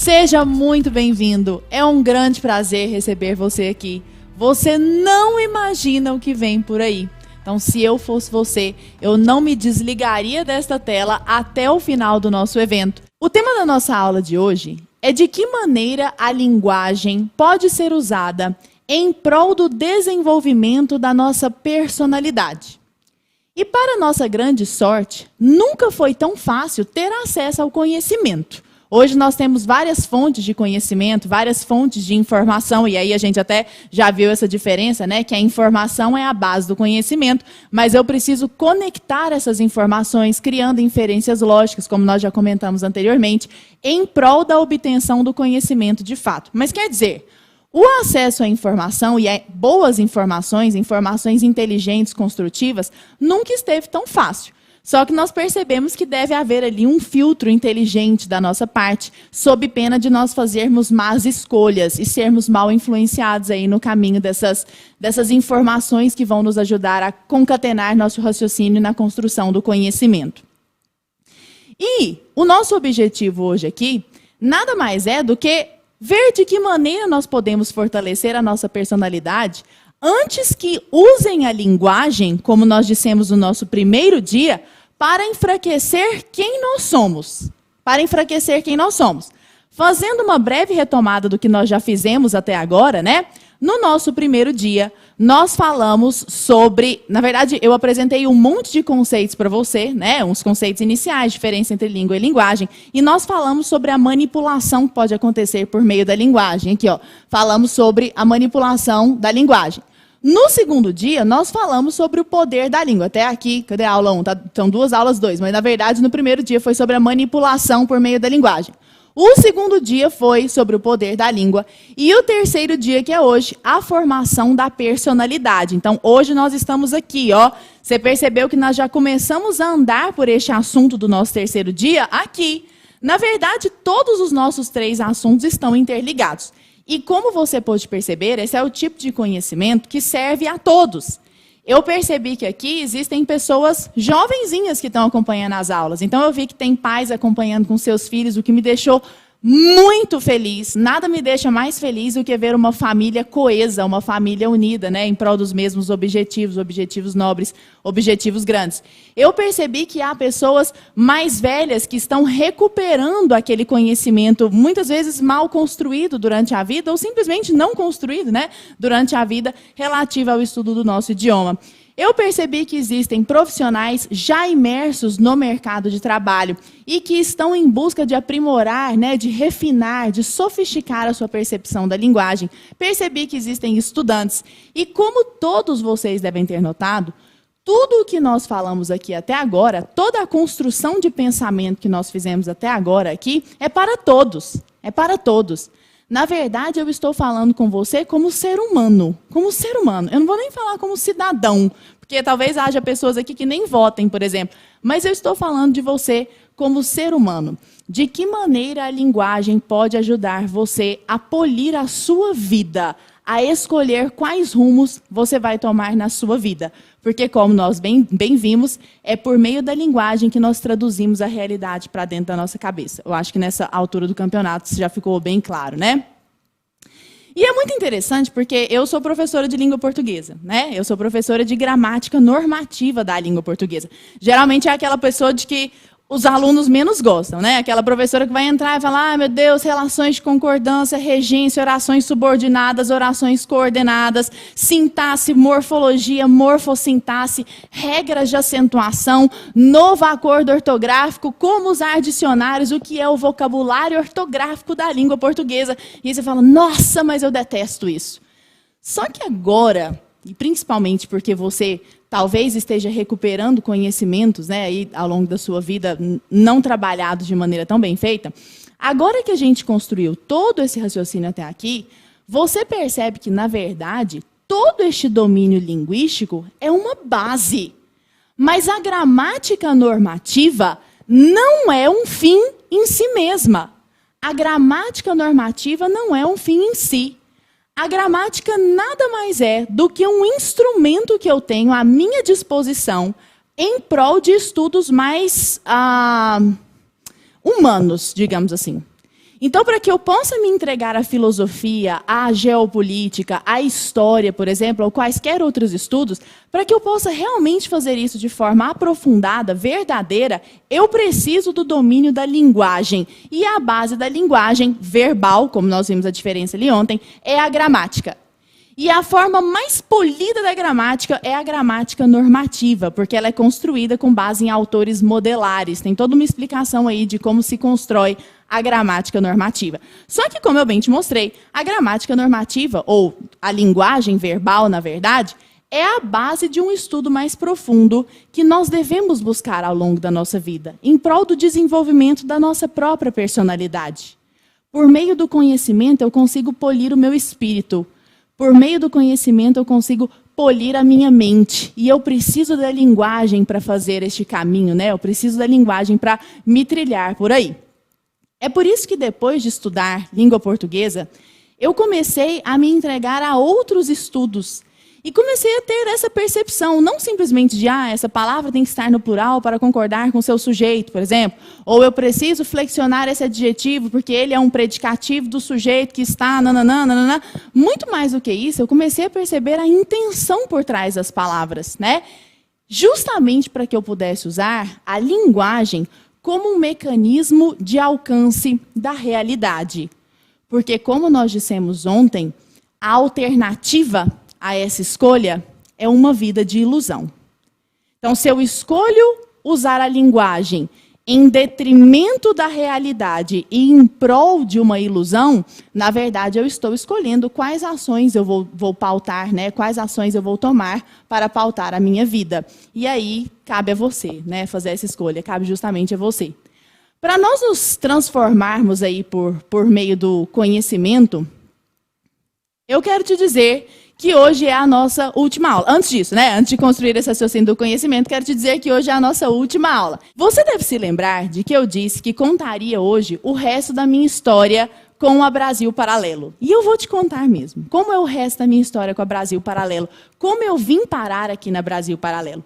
Seja muito bem-vindo. É um grande prazer receber você aqui. Você não imagina o que vem por aí. Então, se eu fosse você, eu não me desligaria desta tela até o final do nosso evento. O tema da nossa aula de hoje é de que maneira a linguagem pode ser usada em prol do desenvolvimento da nossa personalidade. E para nossa grande sorte, nunca foi tão fácil ter acesso ao conhecimento. Hoje nós temos várias fontes de conhecimento, várias fontes de informação, e aí a gente até já viu essa diferença, né? Que a informação é a base do conhecimento, mas eu preciso conectar essas informações, criando inferências lógicas, como nós já comentamos anteriormente, em prol da obtenção do conhecimento de fato. Mas quer dizer, o acesso à informação e a boas informações, informações inteligentes, construtivas, nunca esteve tão fácil. Só que nós percebemos que deve haver ali um filtro inteligente da nossa parte, sob pena de nós fazermos más escolhas e sermos mal influenciados aí no caminho dessas informações que vão nos ajudar a concatenar nosso raciocínio na construção do conhecimento. E o nosso objetivo hoje aqui, nada mais é do que ver de que maneira nós podemos fortalecer a nossa personalidade antes que usem a linguagem, como nós dissemos no nosso primeiro dia, para enfraquecer quem nós somos. Para enfraquecer quem nós somos. Fazendo uma breve retomada do que nós já fizemos até agora, né? No nosso primeiro dia, nós falamos sobre... Na verdade, eu apresentei um monte de conceitos para você, né? Uns conceitos iniciais, diferença entre língua e linguagem. E nós falamos sobre a manipulação que pode acontecer por meio da linguagem. Aqui, ó, falamos sobre a manipulação da linguagem. No segundo dia, nós falamos sobre o poder da língua. Até aqui, cadê a aula 1? São 2 aulas 2, mas na verdade no primeiro dia foi sobre a manipulação por meio da linguagem. O segundo dia foi sobre o poder da língua. E o terceiro dia, que é hoje, a formação da personalidade. Então, hoje nós estamos aqui, ó. Você percebeu que nós já começamos a andar por este assunto do nosso terceiro dia aqui. Na verdade, todos os nossos 3 assuntos estão interligados. E como você pode perceber, esse é o tipo de conhecimento que serve a todos. Eu percebi que aqui existem pessoas jovenzinhas que estão acompanhando as aulas. Então, eu vi que tem pais acompanhando com seus filhos, o que me deixou muito feliz. Nada me deixa mais feliz do que ver uma família coesa, uma família unida, né, em prol dos mesmos objetivos, objetivos nobres, objetivos grandes. Eu percebi que há pessoas mais velhas que estão recuperando aquele conhecimento, muitas vezes mal construído durante a vida, ou simplesmente não construído, né, durante a vida, relativo ao estudo do nosso idioma. Eu percebi que existem profissionais já imersos no mercado de trabalho e que estão em busca de aprimorar, né, de refinar, de sofisticar a sua percepção da linguagem. Percebi que existem estudantes. E como todos vocês devem ter notado, tudo o que nós falamos aqui até agora, toda a construção de pensamento que nós fizemos até agora aqui, é para todos. É para todos. Na verdade, eu estou falando com você como ser humano. Como ser humano. Eu não vou nem falar como cidadão, porque talvez haja pessoas aqui que nem votem, por exemplo. Mas eu estou falando de você como ser humano. De que maneira a linguagem pode ajudar você a polir a sua vida, a escolher quais rumos você vai tomar na sua vida. Porque, como nós bem vimos, é por meio da linguagem que nós traduzimos a realidade para dentro da nossa cabeça. Eu acho que nessa altura do campeonato isso já ficou bem claro, né? E é muito interessante porque eu sou professora de língua portuguesa, né? Eu sou professora de gramática normativa da língua portuguesa. Geralmente é aquela pessoa de que os alunos menos gostam, né? Aquela professora que vai entrar e falar, meu Deus, relações de concordância, regência, orações subordinadas, orações coordenadas, sintaxe, morfologia, morfossintaxe, regras de acentuação, novo acordo ortográfico, como usar dicionários, o que é o vocabulário ortográfico da língua portuguesa. E aí você fala, nossa, mas eu detesto isso. Só que agora, e principalmente porque você talvez esteja recuperando conhecimentos, né, aí, ao longo da sua vida, não trabalhados de maneira tão bem feita, agora que a gente construiu todo esse raciocínio até aqui, você percebe que, na verdade, todo este domínio linguístico é uma base. Mas a gramática normativa não é um fim em si mesma. A gramática normativa não é um fim em si. A gramática nada mais é do que um instrumento que eu tenho à minha disposição em prol de estudos mais humanos, digamos assim. Então, para que eu possa me entregar à filosofia, à geopolítica, à história, por exemplo, ou quaisquer outros estudos, para que eu possa realmente fazer isso de forma aprofundada, verdadeira, eu preciso do domínio da linguagem. E a base da linguagem verbal, como nós vimos a diferença ali ontem, é a gramática. E a forma mais polida da gramática é a gramática normativa, porque ela é construída com base em autores modelares. Tem toda uma explicação aí de como se constrói a gramática normativa. Só que, como eu bem te mostrei, a gramática normativa, ou a linguagem verbal, na verdade, é a base de um estudo mais profundo que nós devemos buscar ao longo da nossa vida, em prol do desenvolvimento da nossa própria personalidade. Por meio do conhecimento, eu consigo polir o meu espírito. Por meio do conhecimento, eu consigo polir a minha mente. E eu preciso da linguagem para fazer este caminho, né? Eu preciso da linguagem para me trilhar por aí. É por isso que depois de estudar língua portuguesa, eu comecei a me entregar a outros estudos. E comecei a ter essa percepção, não simplesmente de, essa palavra tem que estar no plural para concordar com o seu sujeito, por exemplo. Ou eu preciso flexionar esse adjetivo porque ele é um predicativo do sujeito que está, nananã, nananã. Muito mais do que isso, eu comecei a perceber a intenção por trás das palavras, né? Justamente para que eu pudesse usar a linguagem como um mecanismo de alcance da realidade. Porque, como nós dissemos ontem, a alternativa a essa escolha é uma vida de ilusão. Então, se eu escolho usar a linguagem em detrimento da realidade e em prol de uma ilusão, na verdade, eu estou escolhendo quais ações eu vou pautar, né? Quais ações eu vou tomar para pautar a minha vida. E aí, cabe a você, né? Fazer essa escolha, cabe justamente a você. Para nós nos transformarmos aí por meio do conhecimento, eu quero te dizer que hoje é a nossa última aula. Antes disso, né? Antes de construir esse raciocínio do conhecimento, quero te dizer que hoje é a nossa última aula. Você deve se lembrar de que eu disse que contaria hoje o resto da minha história com a Brasil Paralelo. E eu vou te contar mesmo. Como é o resto da minha história com a Brasil Paralelo? Como eu vim parar aqui na Brasil Paralelo?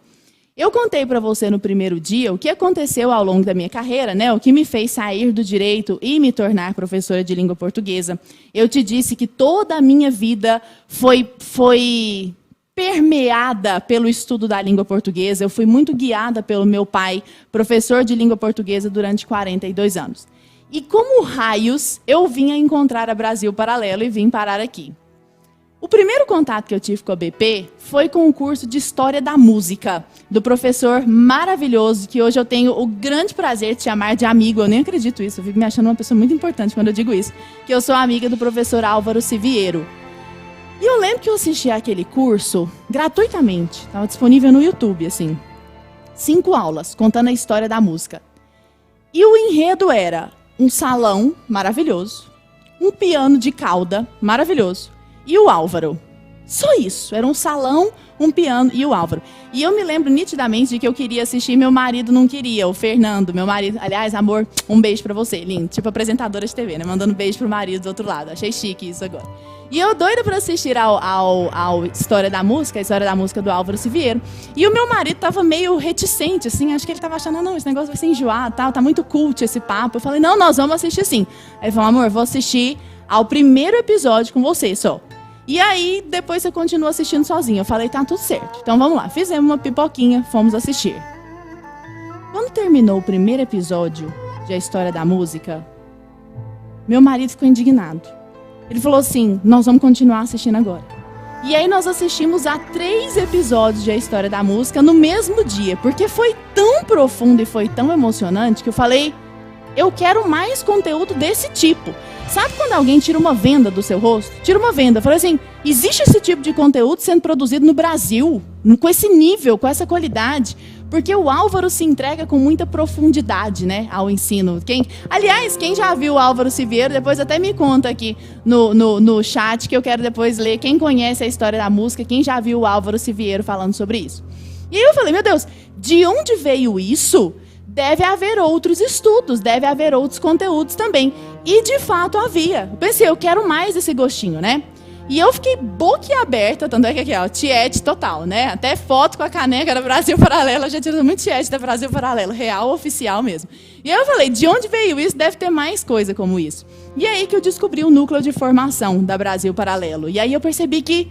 Eu contei para você no primeiro dia o que aconteceu ao longo da minha carreira, né? O que me fez sair do direito e me tornar professora de língua portuguesa. Eu te disse que toda a minha vida foi permeada pelo estudo da língua portuguesa. Eu fui muito guiada pelo meu pai, professor de língua portuguesa durante 42 anos. E como raios, eu vim a encontrar a Brasil Paralelo e vim parar aqui. O primeiro contato que eu tive com a BP foi com o curso de História da Música, do professor maravilhoso, que hoje eu tenho o grande prazer de chamar de amigo. Eu nem acredito isso, eu fico me achando uma pessoa muito importante quando eu digo isso, que eu sou amiga do professor Álvaro Siviero. E eu lembro que eu assisti aquele curso gratuitamente, estava disponível no YouTube, assim, 5 aulas, contando a história da música. E o enredo era um salão maravilhoso, um piano de cauda maravilhoso, e o Álvaro. Só isso. Era um salão, um piano e o Álvaro. E eu me lembro nitidamente de que eu queria assistir, meu marido não queria, o Fernando, meu marido. Aliás, amor, um beijo pra você, lindo. Tipo apresentadora de TV, né? Mandando beijo pro marido do outro lado. Achei chique isso agora. E eu doida pra assistir ao História da Música, a História da Música do Álvaro Siviero. E o meu marido tava meio reticente, assim. Acho que ele tava achando, não, esse negócio vai ser enjoado, tal. Tá muito cult esse papo. Eu falei, não, nós vamos assistir sim. Aí ele falou, amor, vou assistir ao primeiro episódio com você só. E aí, depois você continua assistindo sozinho. Eu falei, tá tudo certo. Então vamos lá. Fizemos uma pipoquinha, fomos assistir. Quando terminou o primeiro episódio de A História da Música, meu marido ficou indignado. Ele falou assim, nós vamos continuar assistindo agora. E aí nós assistimos a 3 episódios de A História da Música no mesmo dia. Porque foi tão profundo e foi tão emocionante que eu falei, eu quero mais conteúdo desse tipo. Sabe quando alguém tira uma venda do seu rosto? Tira uma venda. Eu falei assim, existe esse tipo de conteúdo sendo produzido no Brasil, com esse nível, com essa qualidade? Porque o Álvaro se entrega com muita profundidade, né, ao ensino. Aliás, quem já viu o Álvaro Siviero, depois até me conta aqui no chat, que eu quero depois ler. Quem conhece a História da Música, quem já viu o Álvaro Siviero falando sobre isso? E aí eu falei, meu Deus, de onde veio isso? Deve haver outros estudos, deve haver outros conteúdos também. E, de fato, havia. Eu pensei, eu quero mais esse gostinho, né? E eu fiquei boquiaberta, tanto é que aqui, ó, tiete total, né? Até foto com a caneca da Brasil Paralelo, eu já tirei muito tiete da Brasil Paralelo, real, oficial mesmo. E aí eu falei, de onde veio isso? Deve ter mais coisa como isso. E aí que eu descobri o núcleo de formação da Brasil Paralelo. E aí eu percebi que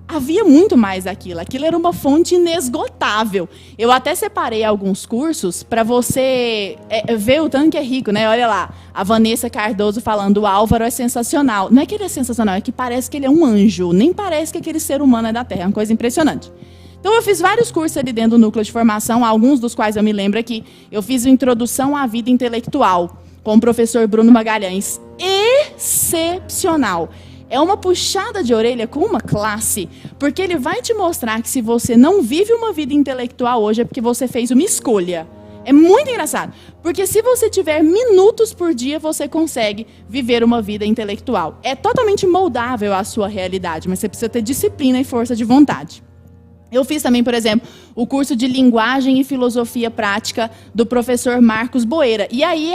havia muito mais daquilo. Aquilo era uma fonte inesgotável. Eu até separei alguns cursos para você ver o tanto que é rico, né? Olha lá, a Vanessa Cardoso falando, o Álvaro é sensacional. Não é que ele é sensacional, é que parece que ele é um anjo. Nem parece que aquele ser humano é da Terra. É uma coisa impressionante. Então, eu fiz vários cursos ali dentro do núcleo de formação, alguns dos quais eu me lembro aqui. Eu fiz a Introdução à Vida Intelectual, com o professor Bruno Magalhães. Excepcional. É uma puxada de orelha com uma classe, porque ele vai te mostrar que se você não vive uma vida intelectual hoje é porque você fez uma escolha. É muito engraçado, porque se você tiver minutos por dia, você consegue viver uma vida intelectual. É totalmente moldável à sua realidade, mas você precisa ter disciplina e força de vontade. Eu fiz também, por exemplo, o curso de Linguagem e Filosofia Prática do professor Marcos Boeira. E aí,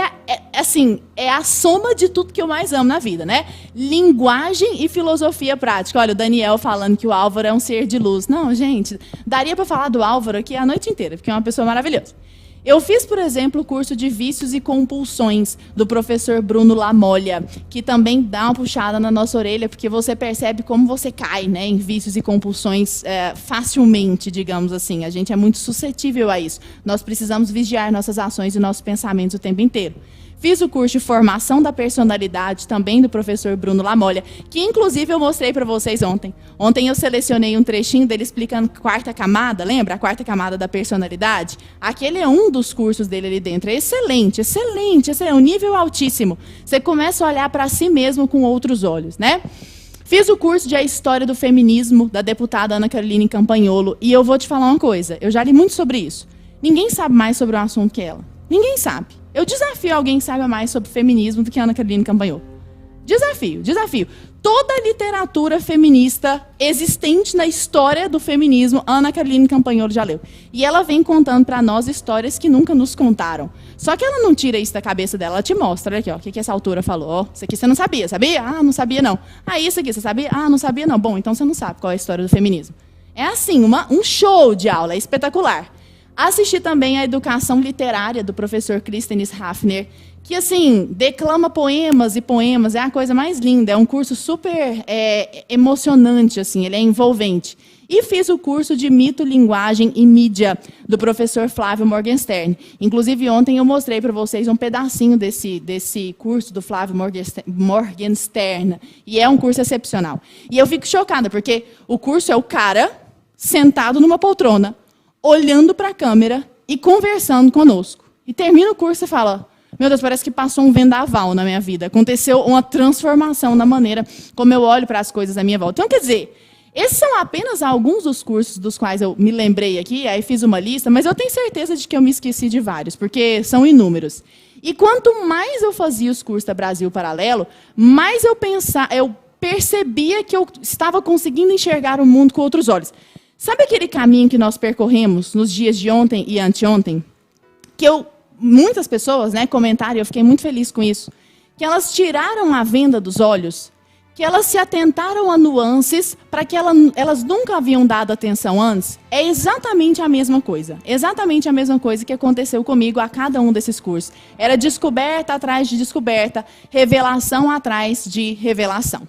assim, é a soma de tudo que eu mais amo na vida, né? Linguagem e Filosofia Prática. Olha, o Daniel falando que o Álvaro é um ser de luz. Não, gente, daria para falar do Álvaro aqui a noite inteira, porque é uma pessoa maravilhosa. Eu fiz, por exemplo, o curso de Vícios e Compulsões, do professor Bruno Lamolha, que também dá uma puxada na nossa orelha, porque você percebe como você cai, né, em vícios e compulsões facilmente, digamos assim. A gente é muito suscetível a isso. Nós precisamos vigiar nossas ações e nossos pensamentos o tempo inteiro. Fiz o curso de Formação da Personalidade, também do professor Bruno Lamolha, que inclusive eu mostrei para vocês ontem. Ontem eu selecionei um trechinho dele explicando a quarta camada, lembra? A quarta camada da personalidade. Aquele é um dos cursos dele ali dentro. É excelente, excelente, excelente, um nível altíssimo. Você começa a olhar para si mesmo com outros olhos, né? Fiz o curso de A História do Feminismo, da deputada Ana Caroline Campagnolo, e eu vou te falar uma coisa, eu já li muito sobre isso. Ninguém sabe mais sobre o assunto que ela. Ninguém sabe. Eu desafio alguém que saiba mais sobre feminismo do que Ana Caroline Campagnolo. Desafio, desafio. Toda a literatura feminista existente na história do feminismo, Ana Caroline Campagnolo já leu. E ela vem contando para nós histórias que nunca nos contaram. Só que ela não tira isso da cabeça dela, ela te mostra. Olha aqui, ó, o que essa autora falou. Ó, isso aqui você não sabia, sabia? Ah, não sabia não. Ah, isso aqui você sabia? Ah, não sabia não. Bom, então você não sabe qual é a história do feminismo. É assim, um show de aula, é espetacular. Assisti também a Educação Literária do professor Clístenes Hafner, que, assim, declama poemas e poemas, é a coisa mais linda, é um curso super emocionante, assim, ele é envolvente. E fiz o curso de Mito, Linguagem e Mídia, do professor Flávio Morgenstern. Inclusive, ontem eu mostrei para vocês um pedacinho desse curso do Flávio Morgenstern, e é um curso excepcional. E eu fico chocada, porque o curso é o cara sentado numa poltrona, olhando para a câmera e conversando conosco. E termina o curso e fala, meu Deus, parece que passou um vendaval na minha vida. Aconteceu uma transformação na maneira como eu olho para as coisas à minha volta. Então, quer dizer, esses são apenas alguns dos cursos dos quais eu me lembrei aqui, aí fiz uma lista, mas eu tenho certeza de que eu me esqueci de vários, porque são inúmeros. E quanto mais eu fazia os cursos da Brasil Paralelo, mais eu percebia que eu estava conseguindo enxergar o mundo com outros olhos. Sabe aquele caminho que nós percorremos nos dias de ontem e anteontem? Que muitas pessoas, né, comentaram, e eu fiquei muito feliz com isso, que elas tiraram a venda dos olhos, que elas se atentaram a nuances para que elas nunca haviam dado atenção antes. É exatamente a mesma coisa. Exatamente a mesma coisa que aconteceu comigo a cada um desses cursos. Era descoberta atrás de descoberta, revelação atrás de revelação.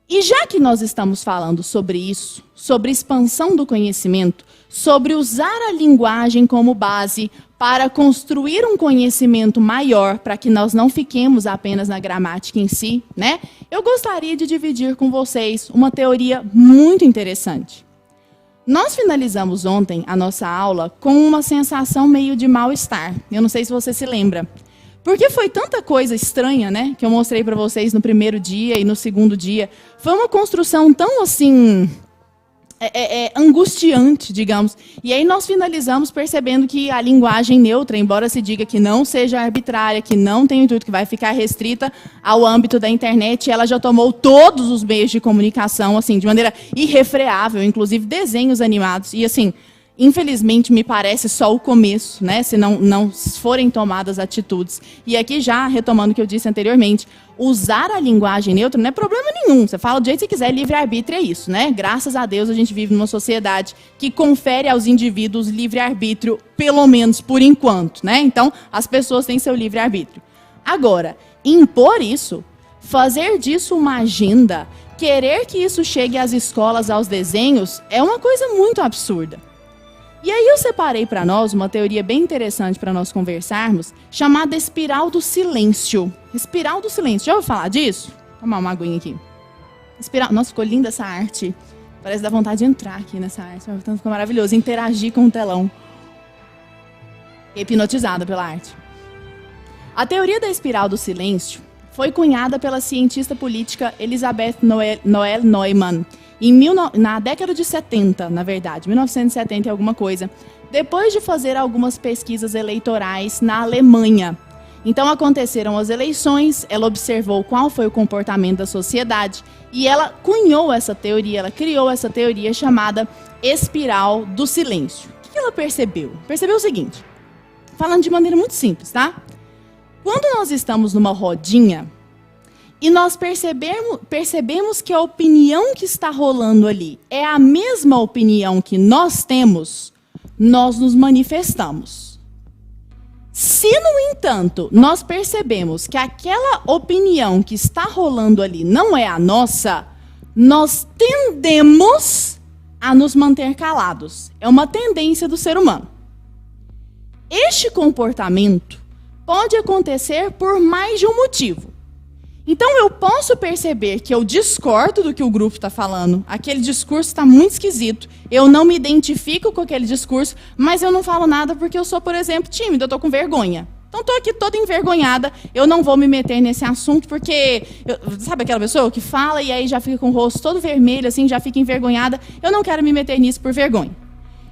E já que nós estamos falando sobre isso, sobre expansão do conhecimento, sobre usar a linguagem como base para construir um conhecimento maior, para que nós não fiquemos apenas na gramática em si, né? Eu gostaria de dividir com vocês uma teoria muito interessante. Nós finalizamos ontem a nossa aula com uma sensação meio de mal-estar. Eu não sei se você se lembra. Porque foi tanta coisa estranha, né, que eu mostrei para vocês no primeiro dia e no segundo dia. Foi uma construção tão, assim, angustiante, digamos. E aí nós finalizamos percebendo que a linguagem neutra, embora se diga que não seja arbitrária, que não tem intuito, que vai ficar restrita ao âmbito da internet, ela já tomou todos os meios de comunicação, assim, de maneira irrefreável, inclusive desenhos animados. E, assim, Infelizmente, me parece só o começo, né? Se não forem tomadas atitudes. E aqui já, retomando o que eu disse anteriormente, usar a linguagem neutra não é problema nenhum. Você fala do jeito que você quiser, livre-arbítrio é isso, né? Graças a Deus a gente vive numa sociedade que confere aos indivíduos livre-arbítrio, pelo menos por enquanto, né? Então, as pessoas têm seu livre-arbítrio. Agora, impor isso, fazer disso uma agenda, querer que isso chegue às escolas, aos desenhos, é uma coisa muito absurda. E aí eu separei para nós uma teoria bem interessante para nós conversarmos, chamada espiral do silêncio. Espiral do silêncio. Já ouviu falar disso? Vou tomar uma aguinha aqui. Espiral. Nossa, ficou linda essa arte. Parece dar vontade de entrar aqui nessa arte. Ficou maravilhoso. Interagir com o telão. Hipnotizada pela arte. A teoria da espiral do silêncio foi cunhada pela cientista política Elizabeth Noel Neumann, na década de 70, na verdade, 1970 e alguma coisa, depois de fazer algumas pesquisas eleitorais na Alemanha. Então aconteceram as eleições, ela observou qual foi o comportamento da sociedade e ela cunhou essa teoria, ela criou essa teoria chamada espiral do silêncio. O que ela percebeu? Percebeu o seguinte, falando de maneira muito simples, tá? Quando nós estamos numa rodinha e nós percebemos que a opinião que está rolando ali é a mesma opinião que nós temos, nós nos manifestamos. Se, no entanto, nós percebemos que aquela opinião que está rolando ali não é a nossa, nós tendemos a nos manter calados. É uma tendência do ser humano. Este comportamento pode acontecer por mais de um motivo. Então, eu posso perceber que eu discordo do que o grupo está falando. Aquele discurso está muito esquisito. Eu não me identifico com aquele discurso, mas eu não falo nada porque eu sou, por exemplo, tímida, eu estou com vergonha. Então, estou aqui toda envergonhada, eu não vou me meter nesse assunto porque... sabe aquela pessoa que fala e aí já fica com o rosto todo vermelho, assim, já fica envergonhada? Eu não quero me meter nisso por vergonha.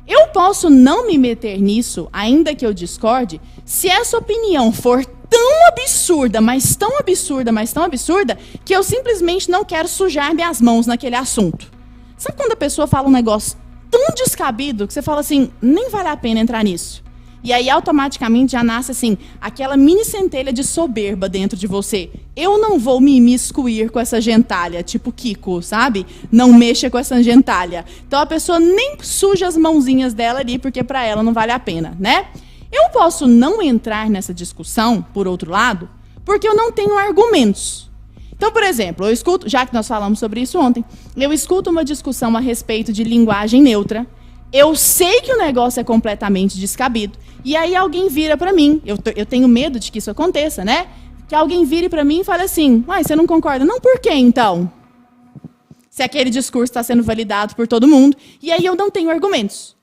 Eu posso não me meter nisso, ainda que eu discorde, se essa opinião for tão absurda, mas tão absurda, mas tão absurda, que eu simplesmente não quero sujar minhas mãos naquele assunto. Sabe quando a pessoa fala um negócio tão descabido que você fala assim, nem vale a pena entrar nisso? E aí automaticamente já nasce assim, aquela mini centelha de soberba dentro de você. Eu não vou me imiscuir com essa gentalha, tipo Kiko, sabe? Não mexa com essa gentalha. Então a pessoa nem suja as mãozinhas dela ali, porque para ela não vale a pena, né? Eu posso não entrar nessa discussão, por outro lado, porque eu não tenho argumentos. Então, por exemplo, eu escuto, já que nós falamos sobre isso ontem, eu escuto uma discussão a respeito de linguagem neutra, eu sei que o negócio é completamente descabido, e aí alguém vira para mim, eu tenho medo de que isso aconteça, né? Que alguém vire para mim e fale assim, você não concorda? Não, por quê, então? Se aquele discurso está sendo validado por todo mundo, e aí eu não tenho argumentos.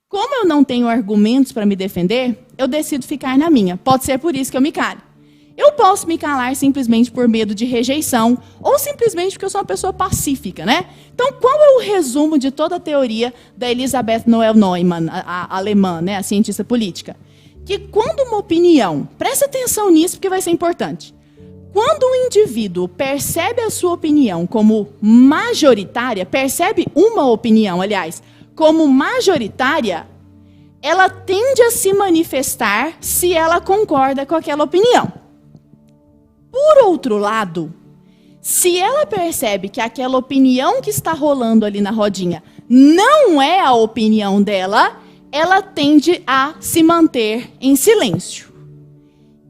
Como eu não tenho argumentos para me defender, eu decido ficar na minha. Pode ser por isso que eu me calo. Eu posso me calar simplesmente por medo de rejeição, ou simplesmente porque eu sou uma pessoa pacífica, né? Então, qual é o resumo de toda a teoria da Elizabeth Noel Neumann, a alemã, né, a cientista política? Que quando uma opinião, preste atenção nisso porque vai ser importante, quando um indivíduo percebe a sua opinião como majoritária, percebe uma opinião, aliás, como majoritária, ela tende a se manifestar se ela concorda com aquela opinião. Por outro lado, se ela percebe que aquela opinião que está rolando ali na rodinha não é a opinião dela, ela tende a se manter em silêncio.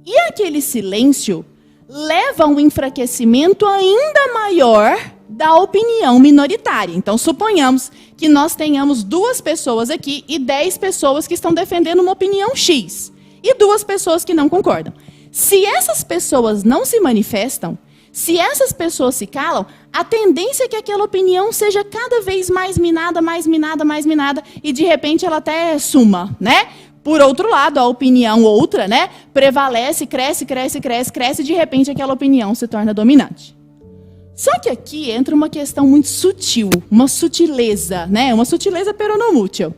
E aquele silêncio leva a um enfraquecimento ainda maior da opinião minoritária. Então, suponhamos que nós tenhamos 2 pessoas aqui e 10 pessoas que estão defendendo uma opinião X e 2 pessoas que não concordam. Se essas pessoas não se manifestam, se essas pessoas se calam, a tendência é que aquela opinião seja cada vez mais minada, mais minada, mais minada, e de repente ela até suma, né? Por outro lado, a opinião outra, né, prevalece, cresce, cresce, cresce, cresce, e de repente aquela opinião se torna dominante. Só que aqui entra uma questão muito sutil, uma sutileza, né? Uma sutileza peronomútil.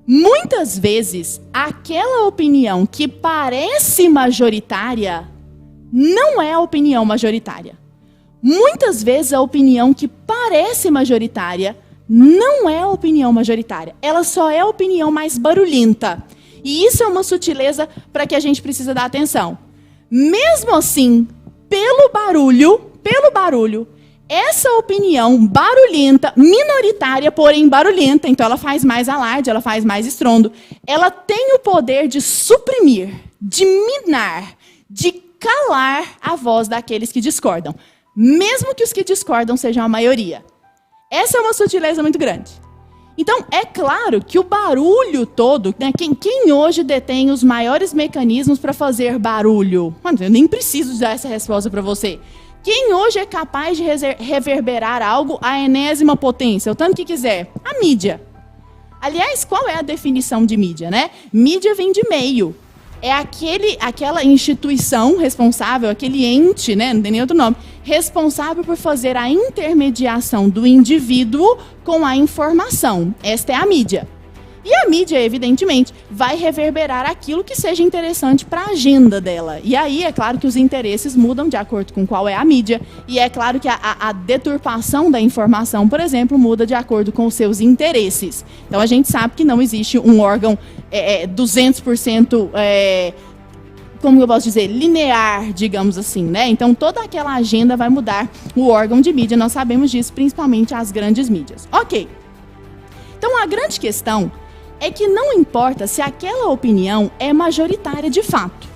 Muitas vezes, aquela opinião que parece majoritária não é a opinião majoritária. Muitas vezes, a opinião que parece majoritária não é a opinião majoritária. Ela só é a opinião mais barulhenta. E isso é uma sutileza para que a gente precisa dar atenção. Mesmo assim, pelo barulho, essa opinião barulhenta, minoritária, porém barulhenta, então ela faz mais alarde, ela faz mais estrondo, ela tem o poder de suprimir, de minar, de calar a voz daqueles que discordam, mesmo que os que discordam sejam a maioria. Essa é uma sutileza muito grande. Então, é claro que o barulho todo, né, quem hoje detém os maiores mecanismos para fazer barulho? Mano, eu nem preciso dar essa resposta para você. Quem hoje é capaz de reverberar algo à enésima potência, o tanto que quiser? A mídia. Aliás, qual é a definição de mídia, né? Mídia vem de meio. É aquela instituição responsável, aquele ente, né, não tem nem outro nome, responsável por fazer a intermediação do indivíduo com a informação. Esta é a mídia. E a mídia, evidentemente, vai reverberar aquilo que seja interessante para a agenda dela. E aí, é claro que os interesses mudam de acordo com qual é a mídia. E é claro que a deturpação da informação, por exemplo, muda de acordo com os seus interesses. Então, a gente sabe que não existe um órgão 200%... como eu posso dizer, linear, digamos assim, né? Então, toda aquela agenda vai mudar o órgão de mídia. Nós sabemos disso, principalmente as grandes mídias. Ok. Então, a grande questão é que não importa se aquela opinião é majoritária de fato.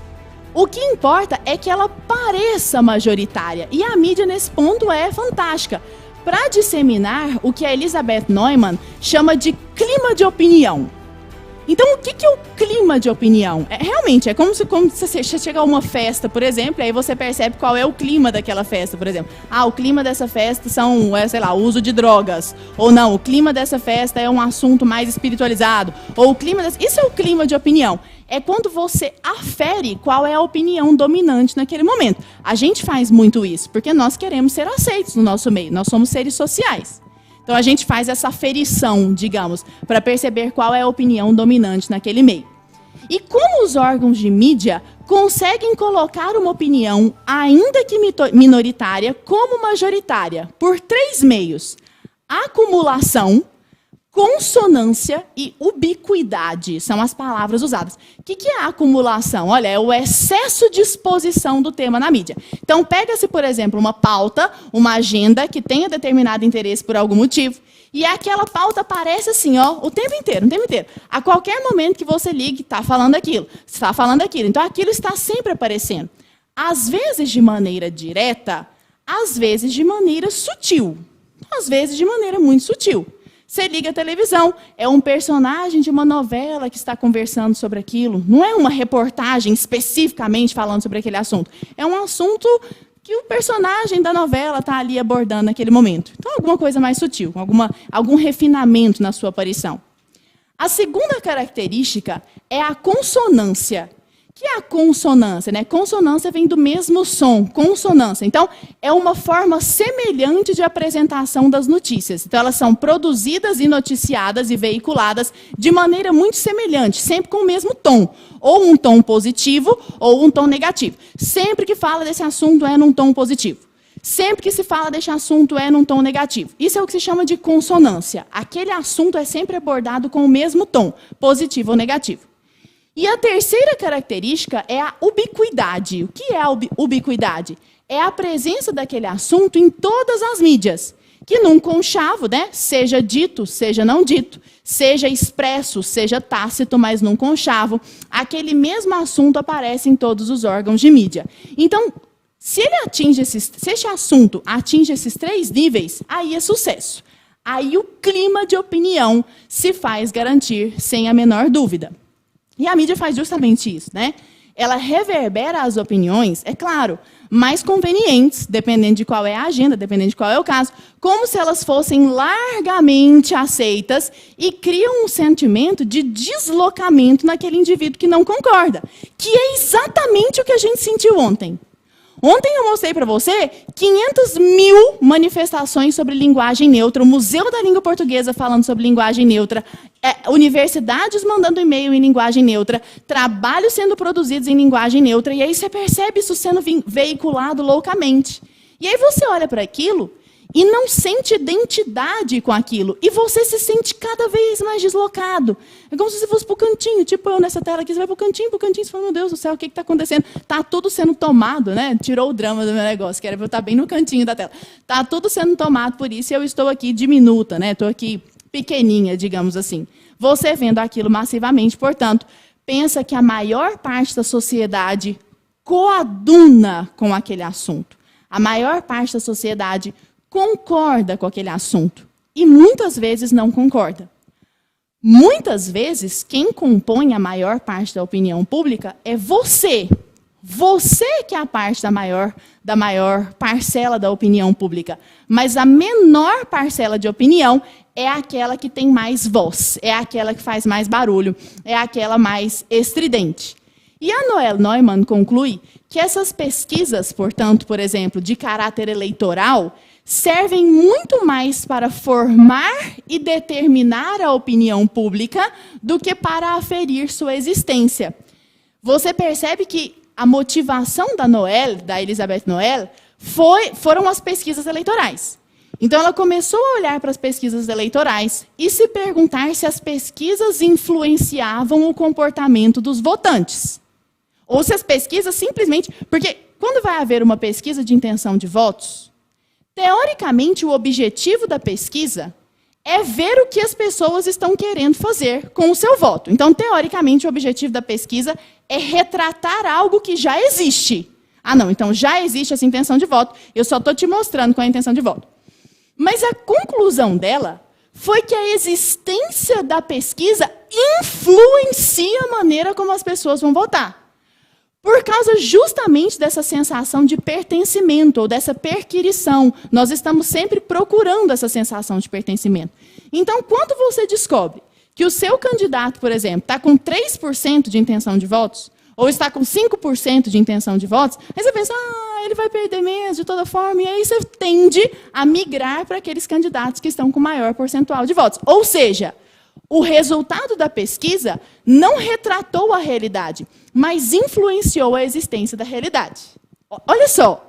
O que importa é que ela pareça majoritária. E a mídia, nesse ponto, é fantástica para disseminar o que a Elizabeth Neumann chama de clima de opinião. Então, o que é o clima de opinião? Realmente, é como se você chega a uma festa, por exemplo, e aí você percebe qual é o clima daquela festa, por exemplo. Ah, o clima dessa festa o uso de drogas. Ou não, o clima dessa festa é um assunto mais espiritualizado. Ou Isso é o clima de opinião. É quando você afere qual é a opinião dominante naquele momento. A gente faz muito isso, porque nós queremos ser aceitos no nosso meio. Nós somos seres sociais. Então, a gente faz essa aferição, digamos, para perceber qual é a opinião dominante naquele meio. E como os órgãos de mídia conseguem colocar uma opinião, ainda que minoritária, como majoritária? Por 3 meios. Acumulação, consonância e ubiquidade são as palavras usadas. O que é a acumulação? Olha, é o excesso de exposição do tema na mídia. Então, pega-se, por exemplo, uma pauta, uma agenda que tenha determinado interesse por algum motivo, e aquela pauta aparece assim, ó, o tempo inteiro. A qualquer momento que você ligue, está falando aquilo. Então, aquilo está sempre aparecendo. Às vezes de maneira direta, às vezes de maneira sutil. Às vezes de maneira muito sutil. Você liga a televisão, é um personagem de uma novela que está conversando sobre aquilo. Não é uma reportagem especificamente falando sobre aquele assunto. É um assunto que o personagem da novela está ali abordando naquele momento. Então, alguma coisa mais sutil, algum refinamento na sua aparição. A segunda característica é a consonância. O que é a consonância, né? Consonância vem do mesmo som, consonância. Então, é uma forma semelhante de apresentação das notícias. Então, elas são produzidas e noticiadas e veiculadas de maneira muito semelhante, sempre com o mesmo tom. Ou um tom positivo ou um tom negativo. Sempre que fala desse assunto é num tom positivo. Sempre que se fala desse assunto é num tom negativo. Isso é o que se chama de consonância. Aquele assunto é sempre abordado com o mesmo tom, positivo ou negativo. E a terceira característica é a ubiquidade. O que é a ubiquidade? É a presença daquele assunto em todas as mídias. Que num conchavo, né, seja dito, seja não dito, seja expresso, seja tácito, mas num conchavo, aquele mesmo assunto aparece em todos os órgãos de mídia. Então, se esse assunto atinge esses 3 níveis, aí é sucesso. Aí o clima de opinião se faz garantir sem a menor dúvida. E a mídia faz justamente isso, né? Ela reverbera as opiniões, é claro, mais convenientes, dependendo de qual é a agenda, dependendo de qual é o caso, como se elas fossem largamente aceitas e criam um sentimento de deslocamento naquele indivíduo que não concorda, que é exatamente o que a gente sentiu ontem. Ontem eu mostrei para você 500 mil manifestações sobre linguagem neutra, o Museu da Língua Portuguesa falando sobre linguagem neutra, universidades mandando e-mail em linguagem neutra, trabalhos sendo produzidos em linguagem neutra, e aí você percebe isso sendo veiculado loucamente. E aí você olha para aquilo e não sente identidade com aquilo. E você se sente cada vez mais deslocado. É como se você fosse para o cantinho, tipo eu nessa tela aqui, você vai para o cantinho, você fala, meu Deus do céu, o que está acontecendo? Está tudo sendo tomado, né? Tirou o drama do meu negócio, que era eu estar bem no cantinho da tela. Está tudo sendo tomado por isso e eu estou aqui diminuta, né? Estou aqui pequeninha, digamos assim. Você vendo aquilo massivamente, portanto, pensa que a maior parte da sociedade coaduna com aquele assunto. A maior parte da sociedade concorda com aquele assunto. E muitas vezes não concorda. Muitas vezes, quem compõe a maior parte da opinião pública é você. Você que é a parte da maior parcela da opinião pública. Mas a menor parcela de opinião é aquela que tem mais voz, é aquela que faz mais barulho, é aquela mais estridente. E a Noelle Neumann conclui que essas pesquisas, portanto, por exemplo, de caráter eleitoral, servem muito mais para formar e determinar a opinião pública do que para aferir sua existência. Você percebe que a motivação da Elizabeth Noelle, foram as pesquisas eleitorais. Então, ela começou a olhar para as pesquisas eleitorais e se perguntar se as pesquisas influenciavam o comportamento dos votantes. Ou se as pesquisas simplesmente... Porque quando vai haver uma pesquisa de intenção de votos, teoricamente, o objetivo da pesquisa é ver o que as pessoas estão querendo fazer com o seu voto. Então, teoricamente, o objetivo da pesquisa é retratar algo que já existe. Ah, não, então já existe essa intenção de voto, eu só estou te mostrando qual é a intenção de voto. Mas a conclusão dela foi que a existência da pesquisa influencia a maneira como as pessoas vão votar. Por causa justamente dessa sensação de pertencimento, ou dessa perquirição. Nós estamos sempre procurando essa sensação de pertencimento. Então, quando você descobre que o seu candidato, por exemplo, está com 3% de intenção de votos, ou está com 5% de intenção de votos, aí você pensa, ele vai perder mesmo, de toda forma, e aí você tende a migrar para aqueles candidatos que estão com maior percentual de votos. Ou seja, o resultado da pesquisa não retratou a realidade, mas influenciou a existência da realidade. Olha só.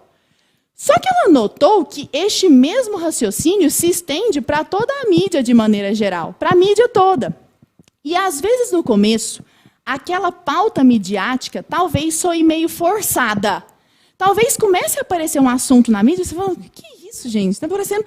Só que ela notou que este mesmo raciocínio se estende para toda a mídia de maneira geral, para a mídia toda. E, às vezes, no começo, aquela pauta midiática talvez soe meio forçada. Talvez comece a aparecer um assunto na mídia e você fala, que isso, gente? Está parecendo...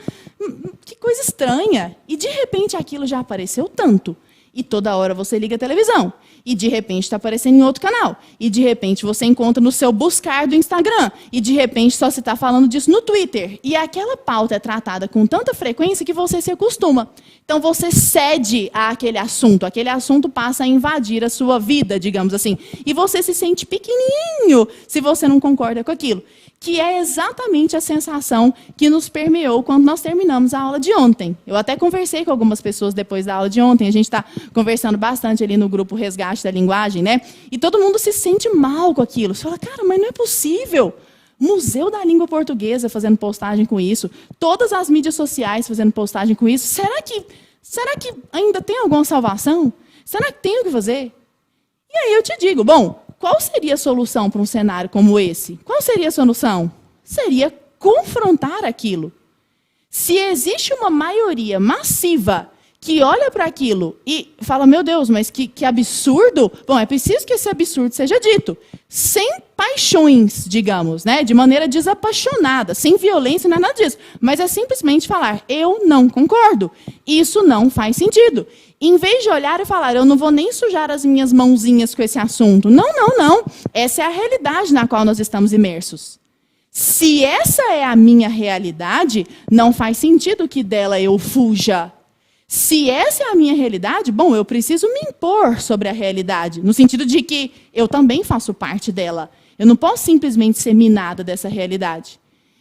Que coisa estranha. E, de repente, aquilo já apareceu tanto. E toda hora você liga a televisão. E, de repente, está aparecendo em outro canal. E, de repente, você encontra no seu buscar do Instagram. E, de repente, só se está falando disso no Twitter. E aquela pauta é tratada com tanta frequência que você se acostuma. Então, você cede àquele assunto. Aquele assunto passa a invadir a sua vida, digamos assim. E você se sente pequenininho se você não concorda com aquilo. Que é exatamente a sensação que nos permeou quando nós terminamos a aula de ontem. Eu até conversei com algumas pessoas depois da aula de ontem, a gente está conversando bastante ali no grupo Resgate da Linguagem, né? E todo mundo se sente mal com aquilo. Você fala, cara, mas não é possível. Museu da Língua Portuguesa fazendo postagem com isso, todas as mídias sociais fazendo postagem com isso. Será que ainda tem alguma salvação? Será que tem o que fazer? E aí eu te digo, bom, qual seria a solução para um cenário como esse? Qual seria a solução? Seria confrontar aquilo. Se existe uma maioria massiva que olha para aquilo e fala, meu Deus, mas que absurdo. Bom, é preciso que esse absurdo seja dito. Sem paixões, digamos, né? De maneira desapaixonada, sem violência, não é nada disso. Mas é simplesmente falar, eu não concordo. Isso não faz sentido. Em vez de olhar e falar, eu não vou nem sujar as minhas mãozinhas com esse assunto. Não, não, não. Essa é a realidade na qual nós estamos imersos. Se essa é a minha realidade, não faz sentido que dela eu fuja. Se essa é a minha realidade, bom, eu preciso me impor sobre a realidade, no sentido de que eu também faço parte dela. Eu não posso simplesmente ser minada dessa realidade.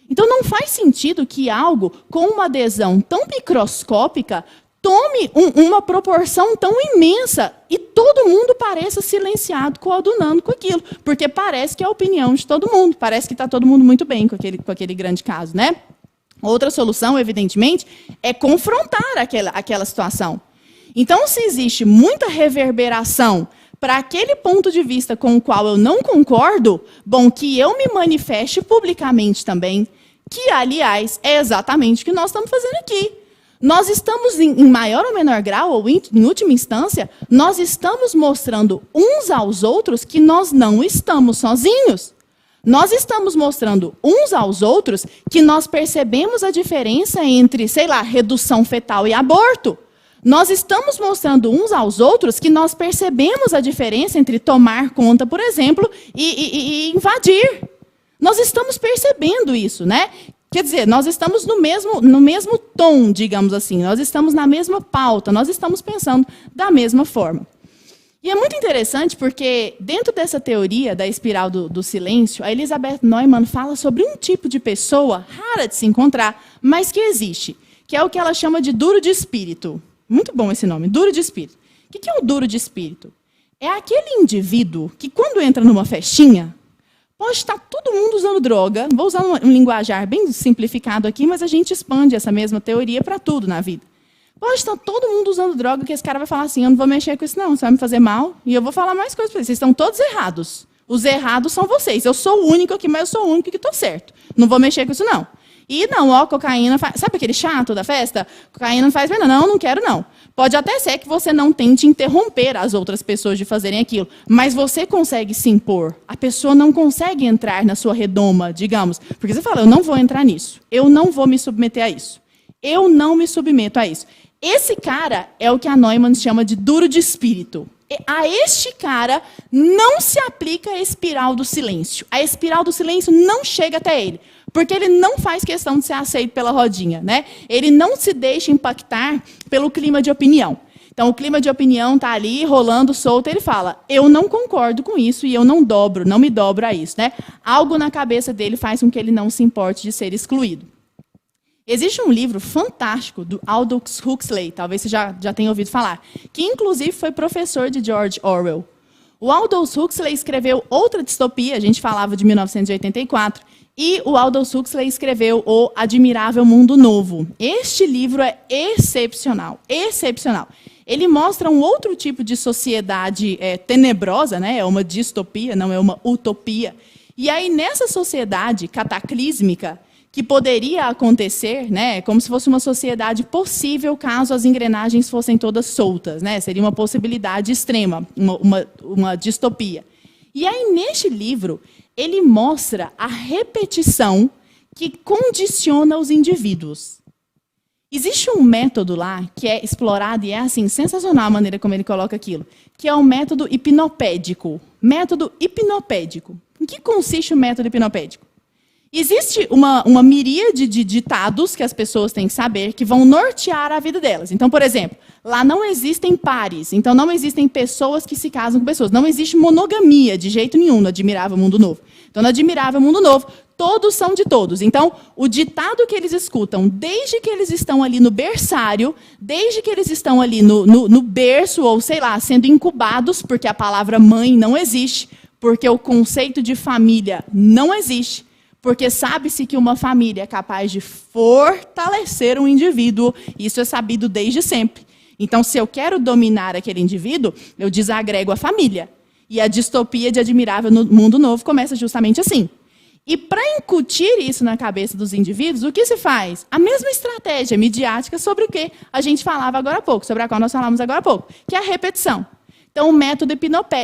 Então, não faz sentido que algo com uma adesão tão microscópica tome uma proporção tão imensa e todo mundo pareça silenciado, coadunando com aquilo, porque parece que é a opinião de todo mundo, parece que está todo mundo muito bem com aquele grande caso, né? Outra solução, evidentemente, é confrontar aquela situação. Então, se existe muita reverberação para aquele ponto de vista com o qual eu não concordo, bom, que eu me manifeste publicamente também, Que, aliás, é exatamente o que nós estamos fazendo aqui. Nós estamos, em maior ou menor grau, ou em última instância, nós estamos mostrando uns aos outros que nós não estamos sozinhos. Nós estamos mostrando uns aos outros que nós percebemos a diferença entre, sei lá, redução fetal e aborto. Nós estamos mostrando uns aos outros que nós percebemos a diferença entre tomar conta, por exemplo, e invadir. Nós estamos percebendo isso, né? Quer dizer, nós estamos no mesmo tom, digamos assim. Nós estamos na mesma pauta, nós estamos pensando da mesma forma. E é muito interessante porque, dentro dessa teoria da espiral do silêncio, a Elizabeth Neumann fala sobre um tipo de pessoa rara de se encontrar, mas que existe, que é o que ela chama de duro de espírito. Muito bom esse nome, duro de espírito. O que é o duro de espírito? É aquele indivíduo que, quando entra numa festinha, pode estar todo mundo usando droga. Vou usar um linguajar bem simplificado aqui, mas a gente expande essa mesma teoria para tudo na vida. Pode estar todo mundo usando droga, que esse cara vai falar assim, eu não vou mexer com isso não, você vai me fazer mal. E eu vou falar mais coisas para vocês. Vocês estão todos errados. Os errados são vocês. Eu sou o único aqui, mas eu sou o único que estou certo. Não vou mexer com isso não. E não, ó, cocaína faz... Sabe aquele chato da festa? Cocaína não faz bem, não quero não. Pode até ser que você não tente interromper as outras pessoas de fazerem aquilo, mas você consegue se impor. A pessoa não consegue entrar na sua redoma, digamos, porque você fala, eu não vou entrar nisso, eu não vou me submeter a isso, eu não me submeto a isso. Esse cara é o que a Neumann chama de duro de espírito. A este cara não se aplica a espiral do silêncio. A espiral do silêncio não chega até ele. Porque ele não faz questão de ser aceito pela rodinha, né? Ele não se deixa impactar pelo clima de opinião. Então, o clima de opinião está ali, rolando, solto, ele fala, eu não concordo com isso e eu não me dobro a isso, né? Algo na cabeça dele faz com que ele não se importe de ser excluído. Existe um livro fantástico do Aldous Huxley, talvez você já tenha ouvido falar, que inclusive foi professor de George Orwell. O Aldous Huxley escreveu outra distopia, a gente falava de 1984, e o Aldous Huxley escreveu O Admirável Mundo Novo. Este livro é excepcional, excepcional. Ele mostra um outro tipo de sociedade tenebrosa, né? É uma distopia, não é uma utopia. E aí, nessa sociedade cataclísmica, que poderia acontecer, né, como se fosse uma sociedade possível caso as engrenagens fossem todas soltas, né? Seria uma possibilidade extrema, uma distopia. E aí, neste livro, ele mostra a repetição que condiciona os indivíduos. Existe um método lá que é explorado e é assim, sensacional a maneira como ele coloca aquilo, que é o método hipnopédico. Método hipnopédico. Em que consiste o método hipnopédico? Existe uma miríade de ditados que as pessoas têm que saber que vão nortear a vida delas. Então, por exemplo, lá não existem pares, então não existem pessoas que se casam com pessoas. Não existe monogamia de jeito nenhum no Admirável Mundo Novo. Então, no Admirável Mundo Novo, todos são de todos. Então, o ditado que eles escutam, desde que eles estão ali no berçário, desde que eles estão ali no berço, ou sei lá, sendo incubados, porque a palavra mãe não existe, porque o conceito de família não existe, porque sabe-se que uma família é capaz de fortalecer um indivíduo, isso é sabido desde sempre. Então, se eu quero dominar aquele indivíduo, eu desagrego a família. E a distopia de Admirável Mundo Novo começa justamente assim. E para incutir isso na cabeça dos indivíduos, o que se faz? A mesma estratégia midiática sobre o que a gente falava agora há pouco, sobre a qual nós falamos agora há pouco, que é a repetição. Então, o método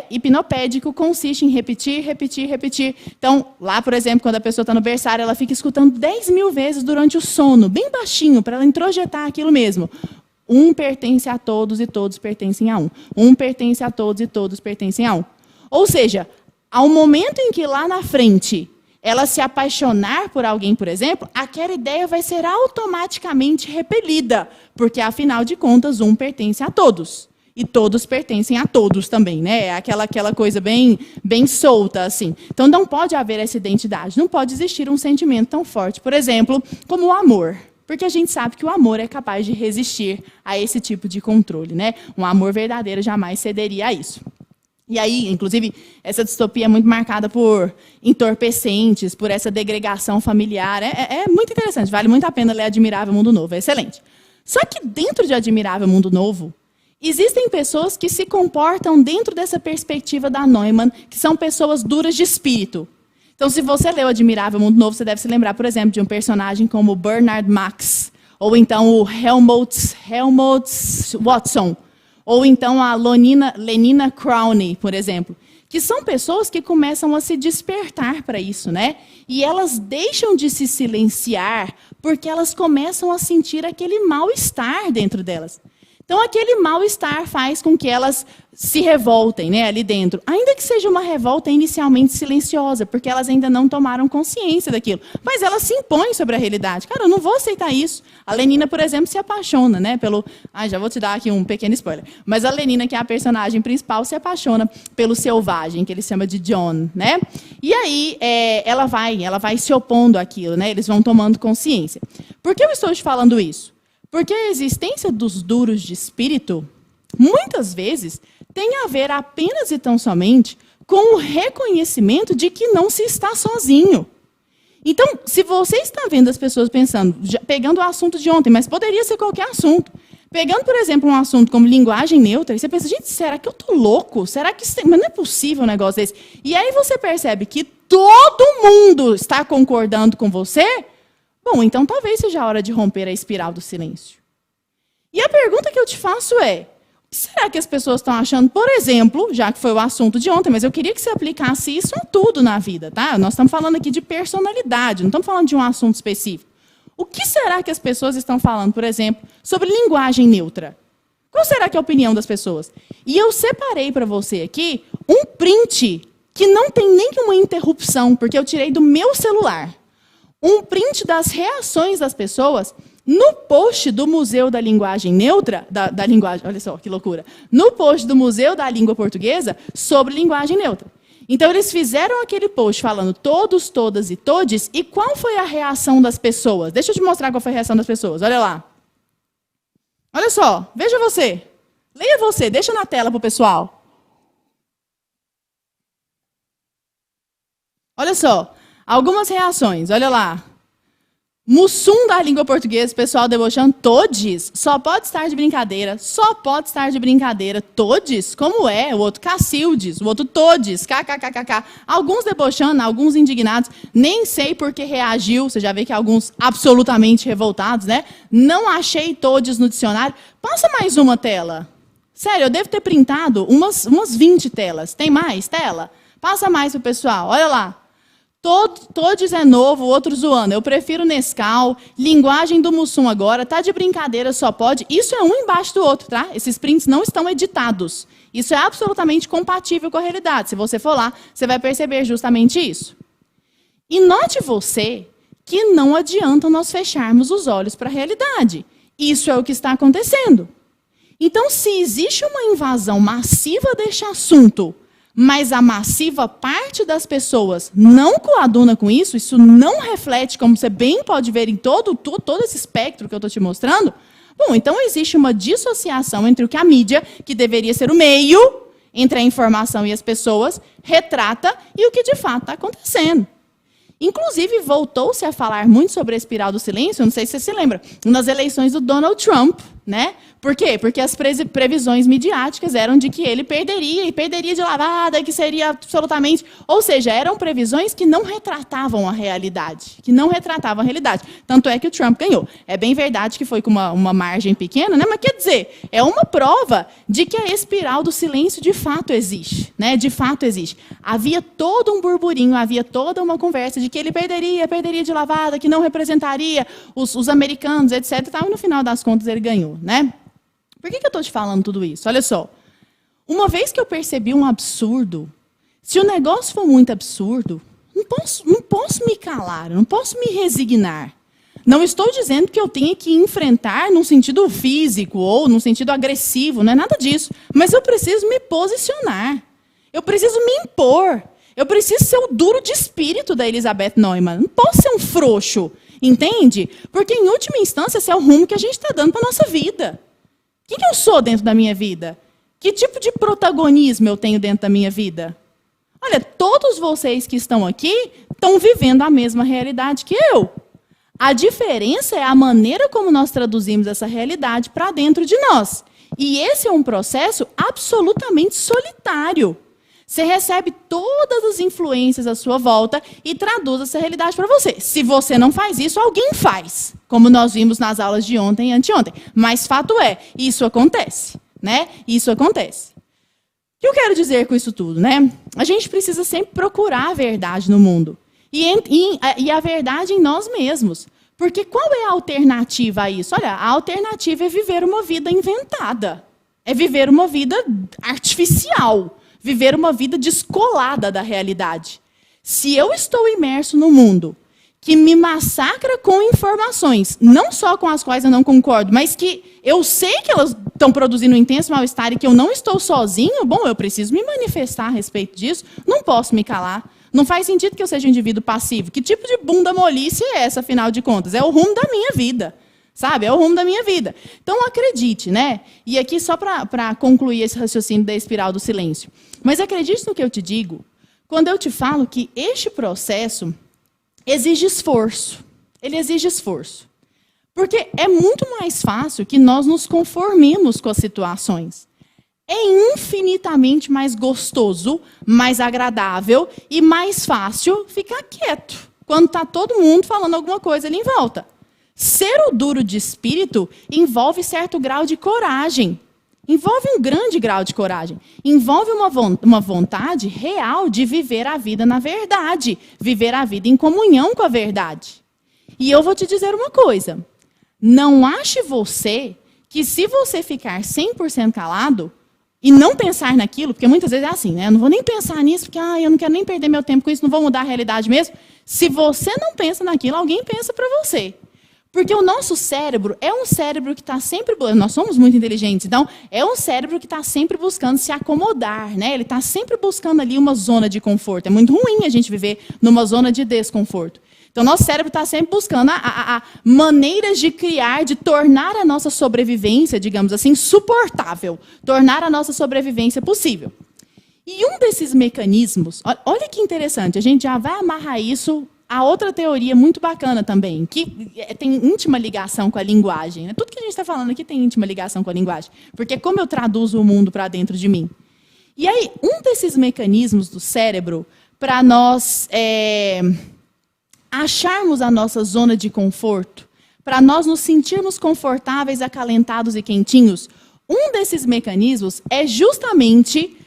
hipnopédico consiste em repetir, repetir, repetir. Então, lá, por exemplo, quando a pessoa está no berçário, ela fica escutando 10.000 vezes durante o sono, bem baixinho, para ela introjetar aquilo mesmo. Um pertence a todos e todos pertencem a um. Um pertence a todos e todos pertencem a um. Ou seja, ao momento em que lá na frente ela se apaixonar por alguém, por exemplo, aquela ideia vai ser automaticamente repelida, porque, afinal de contas, um pertence a todos. E todos pertencem a todos também, né? É aquela coisa bem solta, assim. Então, não pode haver essa identidade. Não pode existir um sentimento tão forte, por exemplo, como o amor. Porque a gente sabe que o amor é capaz de resistir a esse tipo de controle, né? Um amor verdadeiro jamais cederia a isso. E aí, inclusive, essa distopia é muito marcada por entorpecentes, por essa degregação familiar. É muito interessante, vale muito a pena ler Admirável Mundo Novo, é excelente. Só que dentro de Admirável Mundo Novo, existem pessoas que se comportam dentro dessa perspectiva da Neumann, que são pessoas duras de espírito. Então, se você leu Admirável Mundo Novo, você deve se lembrar, por exemplo, de um personagem como Bernard Max, ou então o Helmut Watson, ou então a Lenina Crowley, por exemplo, que são pessoas que começam a se despertar para isso, né? E elas deixam de se silenciar porque elas começam a sentir aquele mal-estar dentro delas. Então, aquele mal-estar faz com que elas se revoltem, né, ali dentro. Ainda que seja uma revolta inicialmente silenciosa, porque elas ainda não tomaram consciência daquilo. Mas elas se impõem sobre a realidade. Cara, eu não vou aceitar isso. A Lenina, por exemplo, se apaixona, né, pelo... já vou te dar aqui um pequeno spoiler. Mas a Lenina, que é a personagem principal, se apaixona pelo selvagem, que ele chama de John, né? E aí, ela vai se opondo àquilo, né? Eles vão tomando consciência. Por que eu estou te falando isso? Porque a existência dos duros de espírito, muitas vezes, tem a ver apenas e tão somente com o reconhecimento de que não se está sozinho. Então, se você está vendo as pessoas pensando, pegando o assunto de ontem, mas poderia ser qualquer assunto, pegando, por exemplo, um assunto como linguagem neutra, e você pensa, gente, será que eu estou louco? Será que mas não é possível um negócio desse? E aí você percebe que todo mundo está concordando com você. Bom, então talvez seja a hora de romper a espiral do silêncio. E a pergunta que eu te faço é, o que será que as pessoas estão achando, por exemplo, já que foi o assunto de ontem, mas eu queria que você aplicasse isso a tudo na vida, tá? Nós estamos falando aqui de personalidade, não estamos falando de um assunto específico. O que será que as pessoas estão falando, por exemplo, sobre linguagem neutra? Qual será que é a opinião das pessoas? E eu separei para você aqui um print que não tem nenhuma interrupção, porque eu tirei do meu celular. Um print das reações das pessoas no post do Museu da Linguagem Neutra, da linguagem, olha só que loucura, no post do Museu da Língua Portuguesa sobre linguagem neutra. Então, eles fizeram aquele post falando todos, todas e todes, e qual foi a reação das pessoas? Deixa eu te mostrar qual foi a reação das pessoas, olha lá. Olha só, veja você, leia você, deixa na tela para o pessoal. Olha só. Algumas reações, olha lá. Mussum da língua portuguesa, pessoal debochando, todes, só pode estar de brincadeira, só pode estar de brincadeira, todes, como é? O outro Cacildes, o outro todes, kkkk. Alguns debochando, alguns indignados, nem sei por que reagiu, você já vê que alguns absolutamente revoltados, né? Não achei todes no dicionário. Passa mais uma tela. Sério, eu devo ter printado umas 20 telas. Tem mais tela? Passa mais para o pessoal, olha lá. Todos é novo, outro zoando. Eu prefiro Nescau, linguagem do Mussum agora, tá de brincadeira, só pode. Isso é um embaixo do outro, tá? Esses prints não estão editados. Isso é absolutamente compatível com a realidade. Se você for lá, você vai perceber justamente isso. E note você que não adianta nós fecharmos os olhos para a realidade. Isso é o que está acontecendo. Então, se existe uma invasão massiva deste assunto, mas a massiva parte das pessoas não coaduna com isso, isso não reflete, como você bem pode ver em todo esse espectro que eu estou te mostrando, bom, então existe uma dissociação entre o que a mídia, que deveria ser o meio entre a informação e as pessoas, retrata e o que de fato está acontecendo. Inclusive, voltou-se a falar muito sobre a espiral do silêncio, não sei se você se lembra, nas eleições do Donald Trump, né? Por quê? Porque as previsões midiáticas eram de que ele perderia, e perderia de lavada, que seria absolutamente... Ou seja, eram previsões que não retratavam a realidade, Tanto é que o Trump ganhou. É bem verdade que foi com uma margem pequena, né? Mas quer dizer, é uma prova de que a espiral do silêncio de fato existe, né? De fato existe. Havia todo um burburinho, havia toda uma conversa de que ele perderia de lavada, que não representaria os americanos, etc. E no final das contas ele ganhou, né? Por que eu estou te falando tudo isso? Olha só. Uma vez que eu percebi um absurdo, se o negócio for muito absurdo, não posso me calar, não posso me resignar. Não estou dizendo que eu tenha que enfrentar num sentido físico ou num sentido agressivo, não é nada disso. Mas eu preciso me posicionar. Eu preciso me impor. Eu preciso ser o duro de espírito da Elizabeth Neumann. Não posso ser um frouxo, entende? Porque, em última instância, esse é o rumo que a gente está dando para a nossa vida. Quem que eu sou dentro da minha vida? Que tipo de protagonismo eu tenho dentro da minha vida? Olha, todos vocês que estão aqui estão vivendo a mesma realidade que eu. A diferença é a maneira como nós traduzimos essa realidade para dentro de nós. E esse é um processo absolutamente solitário. Você recebe todas as influências à sua volta e traduz essa realidade para você. Se você não faz isso, alguém faz, como nós vimos nas aulas de ontem e anteontem. Mas fato é, isso acontece, né? Isso acontece. O que eu quero dizer com isso tudo, né? A gente precisa sempre procurar a verdade no mundo e a verdade em nós mesmos. Porque qual é a alternativa a isso? Olha, a alternativa é viver uma vida inventada. É viver uma vida artificial. Viver uma vida descolada da realidade. Se eu estou imerso no mundo que me massacra com informações, não só com as quais eu não concordo, mas que eu sei que elas estão produzindo um intenso mal-estar e que eu não estou sozinho, bom, eu preciso me manifestar a respeito disso, não posso me calar. Não faz sentido que eu seja um indivíduo passivo. Que tipo de bunda molice é essa, afinal de contas? É o rumo da minha vida. Sabe? É o rumo da minha vida. Então, acredite, né? E aqui, só para concluir esse raciocínio da espiral do silêncio. Mas acredite no que eu te digo, quando eu te falo que este processo exige esforço. Ele exige esforço. Porque é muito mais fácil que nós nos conformemos com as situações. É infinitamente mais gostoso, mais agradável e mais fácil ficar quieto quando está todo mundo falando alguma coisa ali em volta. Ser o duro de espírito envolve certo grau de coragem. Envolve um grande grau de coragem. Envolve uma vontade real de viver a vida na verdade. Viver a vida em comunhão com a verdade. E eu vou te dizer uma coisa. Não ache você que se você ficar 100% calado e não pensar naquilo, porque muitas vezes é assim, né? Eu não vou nem pensar nisso, porque eu não quero nem perder meu tempo com isso, não vou mudar a realidade mesmo. Se você não pensa naquilo, alguém pensa para você. Porque o nosso cérebro é um cérebro que está sempre... Nós somos muito inteligentes, então é um cérebro que está sempre buscando se acomodar, né? Ele está sempre buscando ali uma zona de conforto. É muito ruim a gente viver numa zona de desconforto. Então, nosso cérebro está sempre buscando maneiras de criar, de tornar a nossa sobrevivência, digamos assim, suportável. Tornar a nossa sobrevivência possível. E um desses mecanismos... Olha que interessante, a gente já vai amarrar isso... A outra teoria muito bacana também, que tem íntima ligação com a linguagem. Né? Tudo que a gente está falando aqui tem íntima ligação com a linguagem. Porque é como eu traduzo o mundo para dentro de mim. E aí, um desses mecanismos do cérebro, para nós acharmos a nossa zona de conforto, para nós nos sentirmos confortáveis, acalentados e quentinhos, um desses mecanismos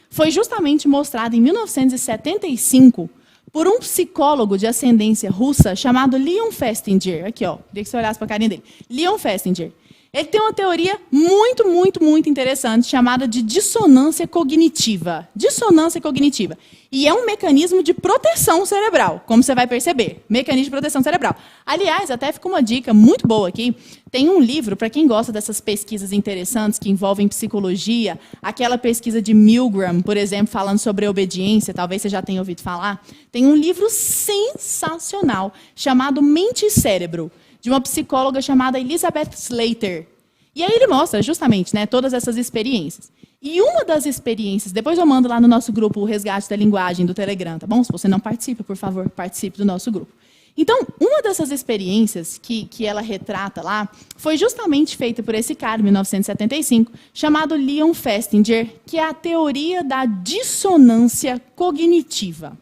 foi justamente mostrado em 1975, por um psicólogo de ascendência russa chamado Leon Festinger. Aqui, ó, queria que você olhasse para a carinha dele. Leon Festinger. Ele tem uma teoria muito, muito, muito interessante chamada de dissonância cognitiva. Dissonância cognitiva. E é um mecanismo de proteção cerebral, como você vai perceber. Mecanismo de proteção cerebral. Aliás, até fica uma dica muito boa aqui. Tem um livro, para quem gosta dessas pesquisas interessantes que envolvem psicologia, aquela pesquisa de Milgram, por exemplo, falando sobre obediência, talvez você já tenha ouvido falar. Tem um livro sensacional chamado Mente e Cérebro, de uma psicóloga chamada Elizabeth Slater. E aí ele mostra justamente, né, todas essas experiências. E uma das experiências, depois eu mando lá no nosso grupo o Resgate da Linguagem do Telegram, tá bom? Se você não participa, por favor, participe do nosso grupo. Então, uma dessas experiências que ela retrata lá foi justamente feita por esse cara, em 1975, chamado Leon Festinger, que é a teoria da dissonância cognitiva.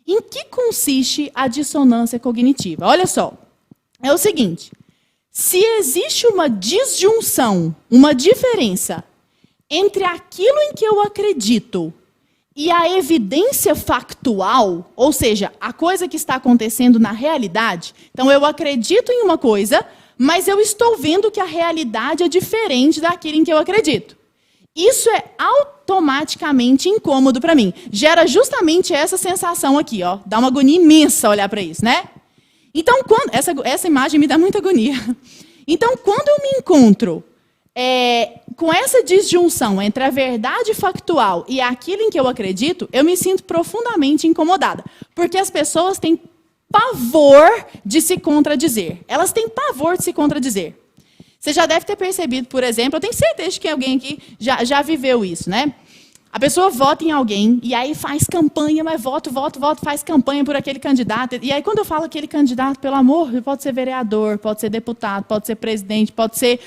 Em que consiste a dissonância cognitiva? Olha só. É o seguinte, se existe uma disjunção, uma diferença entre aquilo em que eu acredito e a evidência factual, ou seja, a coisa que está acontecendo na realidade, então eu acredito em uma coisa, mas eu estou vendo que a realidade é diferente daquilo em que eu acredito. Isso é automaticamente incômodo para mim. Gera justamente essa sensação aqui, ó, dá uma agonia imensa olhar para isso, né? Então, essa imagem me dá muita agonia. Então, quando eu me encontro com essa disjunção entre a verdade factual e aquilo em que eu acredito, eu me sinto profundamente incomodada. Porque as pessoas têm pavor de se contradizer. Elas têm pavor de se contradizer. Você já deve ter percebido, por exemplo, eu tenho certeza que alguém aqui já viveu isso, né? A pessoa vota em alguém e aí faz campanha, mas voto, faz campanha por aquele candidato. E aí, quando eu falo aquele candidato, pelo amor, pode ser vereador, pode ser deputado, pode ser presidente, pode ser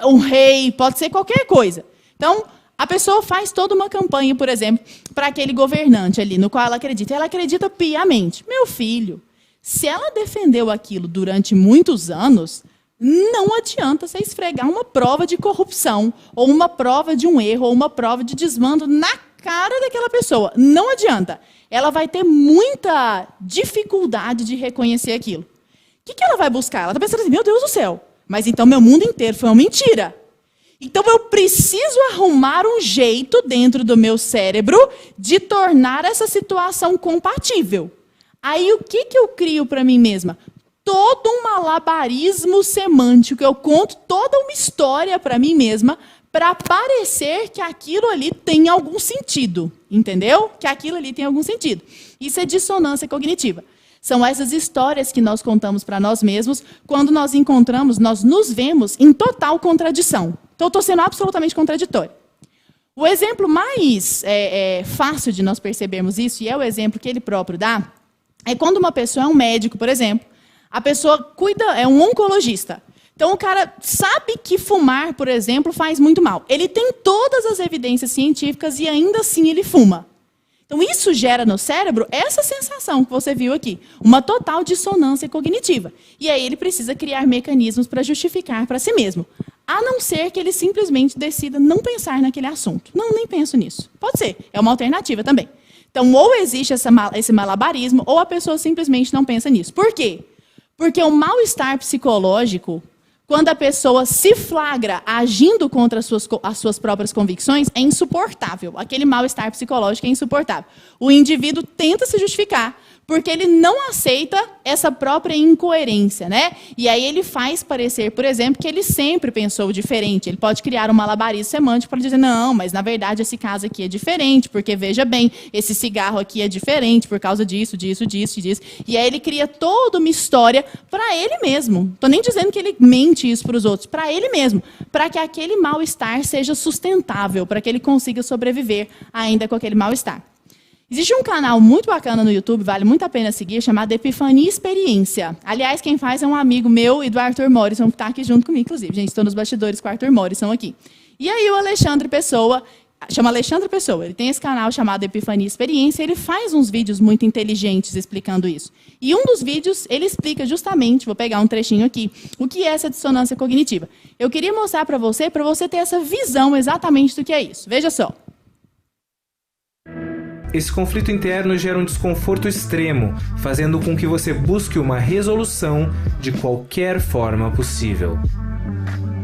um rei, pode ser qualquer coisa. Então, A pessoa faz toda uma campanha, por exemplo, para aquele governante ali, no qual ela acredita. Ela acredita piamente. Meu filho, se ela defendeu aquilo durante muitos anos, não adianta você esfregar uma prova de corrupção, ou uma prova de um erro, ou uma prova de desmando na cara daquela pessoa. Não adianta. Ela vai ter muita dificuldade de reconhecer aquilo. O que ela vai buscar? Ela está pensando assim, meu Deus do céu, mas então meu mundo inteiro foi uma mentira. Então eu preciso arrumar um jeito dentro do meu cérebro de tornar essa situação compatível. Aí o que eu crio para mim mesma? Todo um malabarismo semântico. Eu conto toda uma história para mim mesma para parecer que aquilo ali tem algum sentido. Entendeu? Que aquilo ali tem algum sentido. Isso é dissonância cognitiva. São essas histórias que nós contamos para nós mesmos quando nós nos vemos em total contradição. Então, eu estou sendo absolutamente contraditório. O exemplo mais fácil de nós percebermos isso, e é o exemplo que ele próprio dá, é quando uma pessoa é um médico, por exemplo, a pessoa é um oncologista. Então, o cara sabe que fumar, por exemplo, faz muito mal. Ele tem todas as evidências científicas e ainda assim ele fuma. Então, isso gera no cérebro essa sensação que você viu aqui, uma total dissonância cognitiva. E aí ele precisa criar mecanismos para justificar para si mesmo. A não ser que ele simplesmente decida não pensar naquele assunto. Não, nem penso nisso. Pode ser, é uma alternativa também. Então, ou existe esse malabarismo, ou a pessoa simplesmente não pensa nisso. Por quê? Porque o mal-estar psicológico, quando a pessoa se flagra agindo contra as suas próprias convicções, é insuportável. Aquele mal-estar psicológico é insuportável. O indivíduo tenta se justificar, porque ele não aceita essa própria incoerência, né? E aí ele faz parecer, por exemplo, que ele sempre pensou diferente. Ele pode criar um malabarismo semântico para dizer, não, mas na verdade esse caso aqui é diferente, porque veja bem, esse cigarro aqui é diferente por causa disso, disso, disso, disso. E aí ele cria toda uma história para ele mesmo. Estou nem dizendo que ele mente isso para os outros, para ele mesmo, para que aquele mal-estar seja sustentável, para que ele consiga sobreviver ainda com aquele mal-estar. Existe um canal muito bacana no YouTube, vale muito a pena seguir, chamado Epifania Experiência. Aliás, quem faz é um amigo meu e do Arthur Morrison, que está aqui junto comigo, inclusive. Gente, estou nos bastidores com o Arthur Morrison aqui. E aí o Alexandre Pessoa, chama Alexandre Pessoa, ele tem esse canal chamado Epifania Experiência, ele faz uns vídeos muito inteligentes explicando isso. E um dos vídeos, ele explica justamente, vou pegar um trechinho aqui, o que é essa dissonância cognitiva. Eu queria mostrar para você ter essa visão exatamente do que é isso. Veja só. Esse conflito interno gera um desconforto extremo, fazendo com que você busque uma resolução de qualquer forma possível.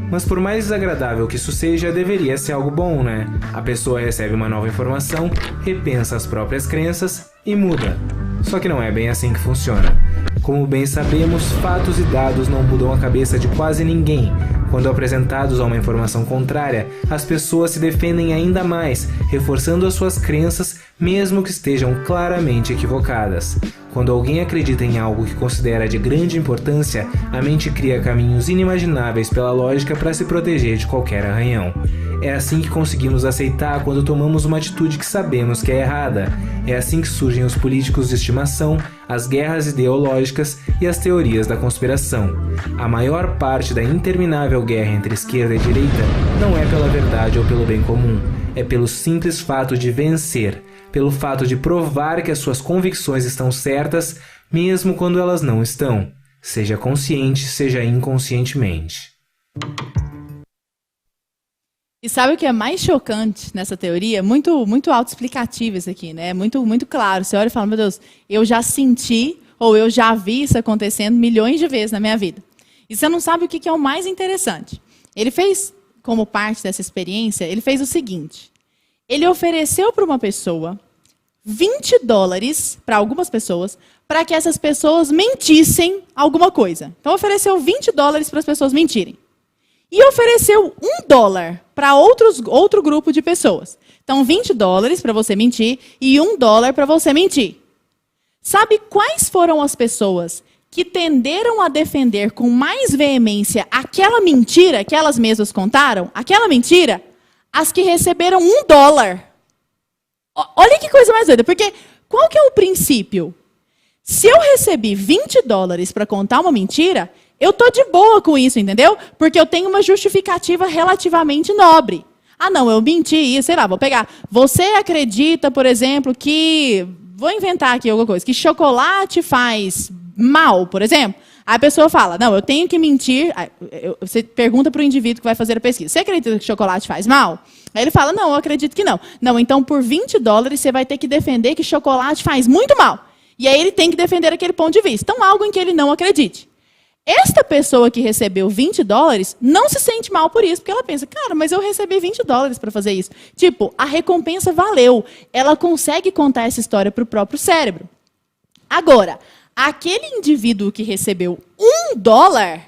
Mas por mais desagradável que isso seja, deveria ser algo bom, né? A pessoa recebe uma nova informação, repensa as próprias crenças e muda. Só que não é bem assim que funciona. Como bem sabemos, fatos e dados não mudam a cabeça de quase ninguém. Quando apresentados a uma informação contrária, as pessoas se defendem ainda mais, reforçando as suas crenças, mesmo que estejam claramente equivocadas. Quando alguém acredita em algo que considera de grande importância, a mente cria caminhos inimagináveis pela lógica para se proteger de qualquer arranhão. É assim que conseguimos aceitar quando tomamos uma atitude que sabemos que é errada. É assim que surgem os políticos de estimação, as guerras ideológicas e as teorias da conspiração. A maior parte da interminável guerra entre esquerda e direita não é pela verdade ou pelo bem comum, é pelo simples fato de vencer, pelo fato de provar que as suas convicções estão certas, mesmo quando elas não estão, seja consciente, seja inconscientemente. E sabe o que é mais chocante nessa teoria? Muito, muito autoexplicativo isso aqui, né? Muito, muito claro. Você olha e fala, meu Deus, eu já senti ou eu já vi isso acontecendo milhões de vezes na minha vida. E você não sabe o que é o mais interessante. Ele fez, como parte dessa experiência, ele fez o seguinte. Ele ofereceu para uma pessoa $20 para algumas pessoas, para que essas pessoas mentissem alguma coisa. Então, ofereceu $20 para as pessoas mentirem. E ofereceu $1 para outro grupo de pessoas. Então, $20 para você mentir e $1 para você mentir. Sabe quais foram as pessoas que tenderam a defender com mais veemência aquela mentira que elas mesmas contaram? Aquela mentira? As que receberam $1. Olha que coisa mais doida, porque qual que é o princípio? Se eu recebi $20 para contar uma mentira, eu tô de boa com isso, entendeu? Porque eu tenho uma justificativa relativamente nobre. Ah, não, eu menti, sei lá, vou pegar. Você acredita, por exemplo, que... Vou inventar aqui alguma coisa. Que chocolate faz mal, por exemplo. Aí a pessoa fala, não, eu tenho que mentir. Você pergunta para o indivíduo que vai fazer a pesquisa. Você acredita que chocolate faz mal? Aí ele fala, não, eu acredito que não. Não, então por $20 você vai ter que defender que chocolate faz muito mal. E aí ele tem que defender aquele ponto de vista. Então, algo em que ele não acredite. Esta pessoa que recebeu $20 não se sente mal por isso, porque ela pensa, cara, mas eu recebi $20 para fazer isso. Tipo, a recompensa valeu. Ela consegue contar essa história para o próprio cérebro. Agora, aquele indivíduo que recebeu $1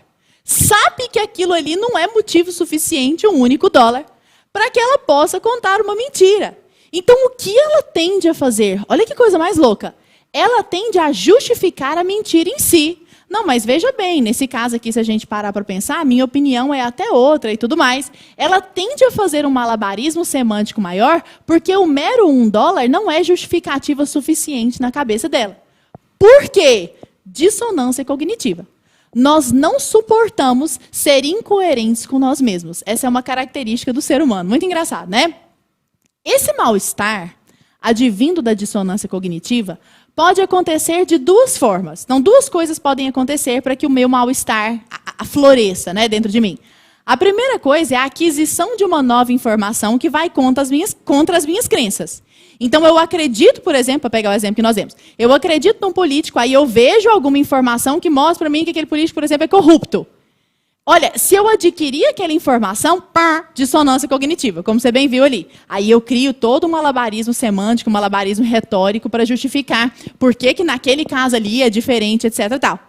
sabe que aquilo ali não é motivo suficiente, um único dólar, para que ela possa contar uma mentira. Então, o que ela tende a fazer? Olha que coisa mais louca. Ela tende a justificar a mentira em si. Não, mas veja bem, nesse caso aqui, se a gente parar para pensar, a minha opinião é até outra e tudo mais. Ela tende a fazer um malabarismo semântico maior porque o mero $1 não é justificativa suficiente na cabeça dela. Por quê? Dissonância cognitiva. Nós não suportamos ser incoerentes com nós mesmos. Essa é uma característica do ser humano. Muito engraçado, né? Esse mal-estar, advindo da dissonância cognitiva, pode acontecer de duas formas. Então, duas coisas podem acontecer para que o meu mal-estar floresça, né, dentro de mim. A primeira coisa é a aquisição de uma nova informação que vai contra as minhas crenças. Então, eu acredito, por exemplo, para pegar o exemplo que nós vemos, eu acredito num político, aí eu vejo alguma informação que mostra para mim que aquele político, por exemplo, é corrupto. Olha, se eu adquirir aquela informação, dissonância cognitiva, como você bem viu ali. Aí eu crio todo um malabarismo semântico, um malabarismo retórico para justificar por que naquele caso ali é diferente, etc. Tal.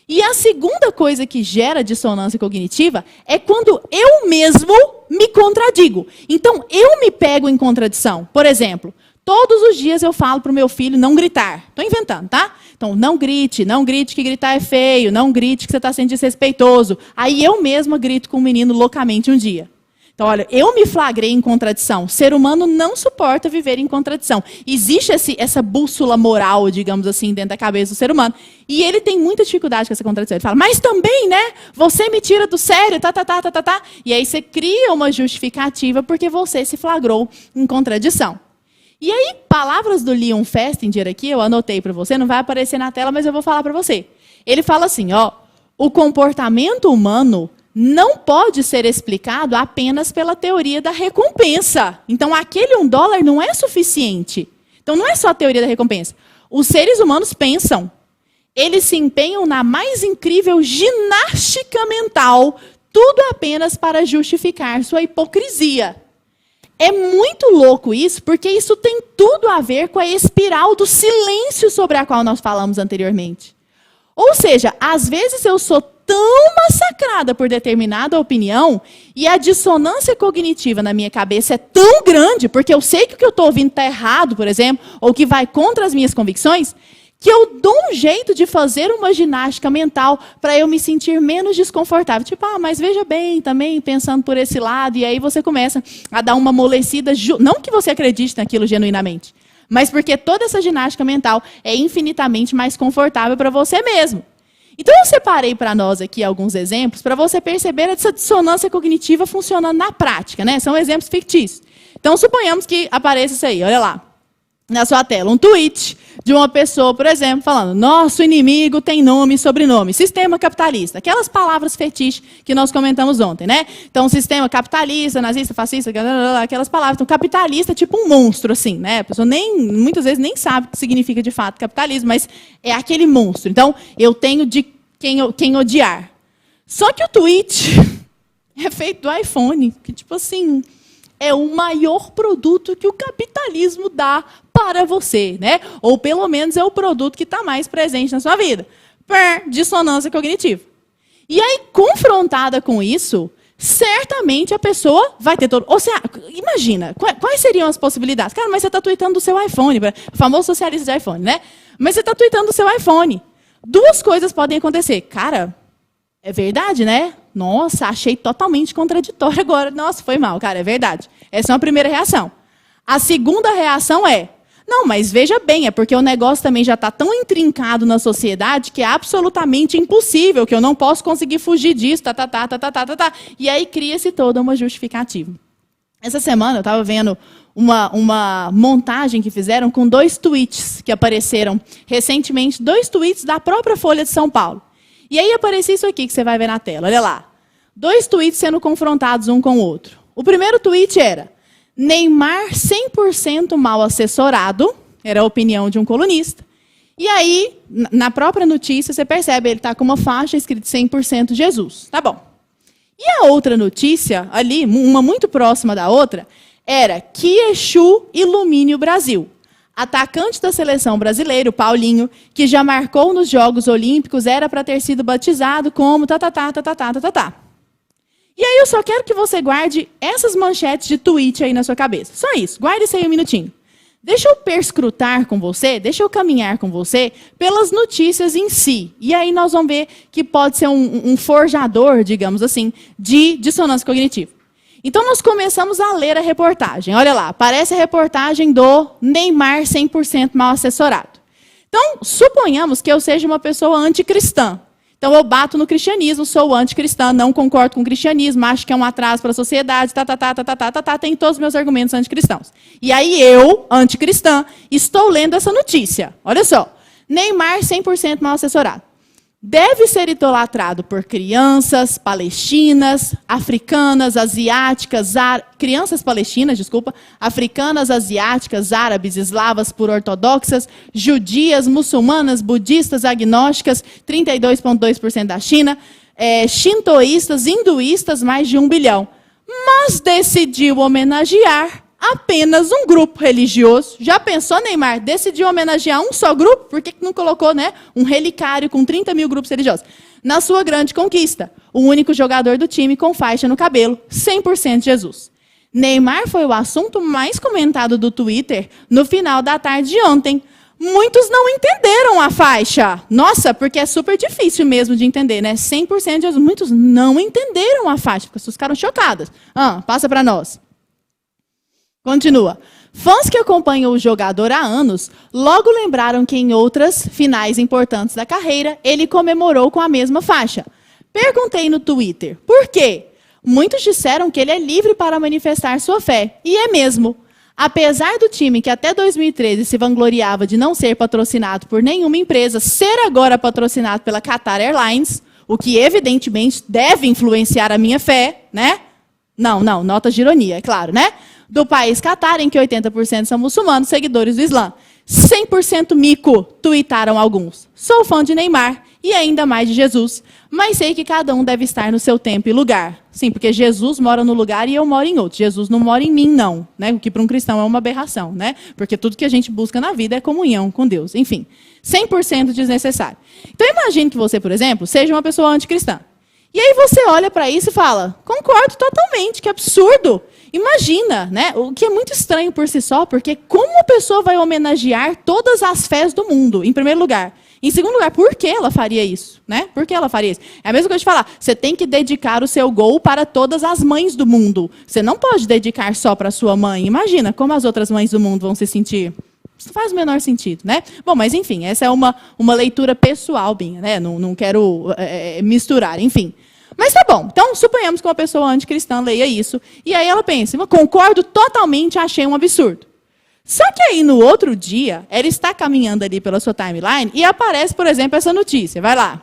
E a segunda coisa que gera dissonância cognitiva é quando eu mesmo me contradigo. Então, eu me pego em contradição. Por exemplo, todos os dias eu falo para o meu filho não gritar. Estou inventando, tá? Então, não grite que gritar é feio, não grite que você está sendo desrespeitoso. Aí eu mesma grito com o menino loucamente um dia. Então, olha, eu me flagrei em contradição. O ser humano não suporta viver em contradição. Existe essa bússola moral, digamos assim, dentro da cabeça do ser humano. E ele tem muita dificuldade com essa contradição. Ele fala, mas também, né? Você me tira do sério, tá. E aí você cria uma justificativa porque você se flagrou em contradição. E aí, palavras do Leon Festinger aqui, eu anotei para você, não vai aparecer na tela, mas eu vou falar para você. Ele fala assim, ó, o comportamento humano não pode ser explicado apenas pela teoria da recompensa. Então, aquele $1 não é suficiente. Então, não é só a teoria da recompensa. Os seres humanos pensam. Eles se empenham na mais incrível ginástica mental, tudo apenas para justificar sua hipocrisia. É muito louco isso, porque isso tem tudo a ver com a espiral do silêncio sobre a qual nós falamos anteriormente. Ou seja, às vezes eu sou tão massacrada por determinada opinião e a dissonância cognitiva na minha cabeça é tão grande, porque eu sei que o que eu estou ouvindo está errado, por exemplo, ou que vai contra as minhas convicções, que eu dou um jeito de fazer uma ginástica mental para eu me sentir menos desconfortável. Tipo, mas veja bem, também pensando por esse lado, e aí você começa a dar uma amolecida, não que você acredite naquilo genuinamente, mas porque toda essa ginástica mental é infinitamente mais confortável para você mesmo. Então, eu separei para nós aqui alguns exemplos para você perceber essa dissonância cognitiva funcionando na prática, né? São exemplos fictícios. Então, suponhamos que apareça isso aí, olha lá, na sua tela, um tweet de uma pessoa, por exemplo, falando, nosso inimigo tem nome e sobrenome, sistema capitalista, aquelas palavras fetiche que nós comentamos ontem, né? Então, sistema capitalista, nazista, fascista, aquelas palavras. Então, capitalista é tipo um monstro, assim, né? A pessoa muitas vezes nem sabe o que significa de fato capitalismo, mas é aquele monstro. Então, eu tenho de quem odiar. Só que o tweet é feito do iPhone, que tipo assim, é o maior produto que o capitalismo dá para você, né? Ou pelo menos é o produto que está mais presente na sua vida. Dissonância cognitiva. E aí, confrontada com isso, certamente a pessoa vai ter todo... Ou seja, imagina, quais seriam as possibilidades? Cara, mas você está tweetando do seu iPhone, o famoso socialista de iPhone, né? Mas você está tweetando do seu iPhone. Duas coisas podem acontecer. Cara, é verdade, né? Nossa, achei totalmente contraditório agora. Nossa, foi mal, cara, é verdade. Essa é uma primeira reação. A segunda reação é, não, mas veja bem, é porque o negócio também já está tão intrincado na sociedade que é absolutamente impossível, que eu não posso conseguir fugir disso, E aí cria-se toda uma justificativa. Essa semana eu estava vendo uma montagem que fizeram com 2 tweets que apareceram recentemente, 2 tweets da própria Folha de São Paulo. E aí apareceu isso aqui que você vai ver na tela, olha lá. 2 tweets sendo confrontados um com o outro. O primeiro tweet era: Neymar 100% mal assessorado, era a opinião de um colunista. E aí, na própria notícia, você percebe, ele está com uma faixa escrito 100% Jesus. Tá bom. E a outra notícia, ali, uma muito próxima da outra, era que Exu ilumine o Brasil. Atacante da seleção brasileira, o Paulinho, que já marcou nos Jogos Olímpicos, era para ter sido batizado como tá. E aí eu só quero que você guarde essas manchetes de tweet aí na sua cabeça. Só isso, guarde isso aí um minutinho. Deixa eu perscrutar com você, deixa eu caminhar com você pelas notícias em si. E aí nós vamos ver que pode ser um forjador, digamos assim, de dissonância cognitiva. Então nós começamos a ler a reportagem. Olha lá, aparece a reportagem do Neymar 100% mal assessorado. Então, suponhamos que eu seja uma pessoa anticristã. Então eu bato no cristianismo, sou anticristã, não concordo com o cristianismo, acho que é um atraso para a sociedade, tem todos os meus argumentos anticristãos. E aí eu, anticristã, estou lendo essa notícia. Olha só, Neymar 100% mal assessorado. Deve ser idolatrado por crianças palestinas, africanas, asiáticas, crianças palestinas, africanas, asiáticas, árabes, eslavas por ortodoxas, judias, muçulmanas, budistas, agnósticas, 32,2% da China, shintoístas, hinduístas, mais de 1 bilhão. Mas decidiu homenagear apenas um grupo religioso. Já pensou, Neymar? Decidiu homenagear um só grupo? Por que não colocou, um relicário com 30 mil grupos religiosos? Na sua grande conquista, o único jogador do time com faixa no cabelo, 100% Jesus. Neymar foi o assunto mais comentado do Twitter no final da tarde de ontem. Muitos não entenderam a faixa. Nossa, porque é super difícil mesmo de entender, né? 100% Jesus. Muitos não entenderam a faixa, porque as pessoas ficaram chocadas. Passa para nós. Continua. Fãs que acompanham o jogador há anos logo lembraram que em outras finais importantes da carreira, ele comemorou com a mesma faixa. Perguntei no Twitter, por quê? Muitos disseram que ele é livre para manifestar sua fé. E é mesmo. Apesar do time que até 2013 se vangloriava de não ser patrocinado por nenhuma empresa, ser agora patrocinado pela Qatar Airlines, o que evidentemente deve influenciar a minha fé, né? Não, nota de ironia, é claro, né? Do país Qatar, em que 80% são muçulmanos, seguidores do Islã. 100% mico, tuitaram alguns. Sou fã de Neymar e ainda mais de Jesus, mas sei que cada um deve estar no seu tempo e lugar. Sim, porque Jesus mora no lugar e eu moro em outro. Jesus não mora em mim, não. Né? O que para um cristão é uma aberração. Né? Porque tudo que a gente busca na vida é comunhão com Deus. Enfim, 100% desnecessário. Então imagine que você, por exemplo, seja uma pessoa anticristã. E aí você olha para isso e fala, concordo totalmente, que absurdo. Imagina, né? O que é muito estranho por si só, porque como a pessoa vai homenagear todas as fés do mundo, em primeiro lugar? Em segundo lugar, por que ela faria isso? Né? Por que ela faria isso? É a mesma coisa de falar, você tem que dedicar o seu gol para todas as mães do mundo. Você não pode dedicar só para sua mãe. Imagina como as outras mães do mundo vão se sentir. Isso faz o menor sentido, né? Bom, mas enfim, essa é uma leitura pessoal minha, né? Não quero misturar, enfim. Mas tá bom, então suponhamos que uma pessoa anticristã leia isso, e aí ela pensa, concordo totalmente, achei um absurdo. Só que aí no outro dia, ela está caminhando ali pela sua timeline e aparece, por exemplo, essa notícia, vai lá,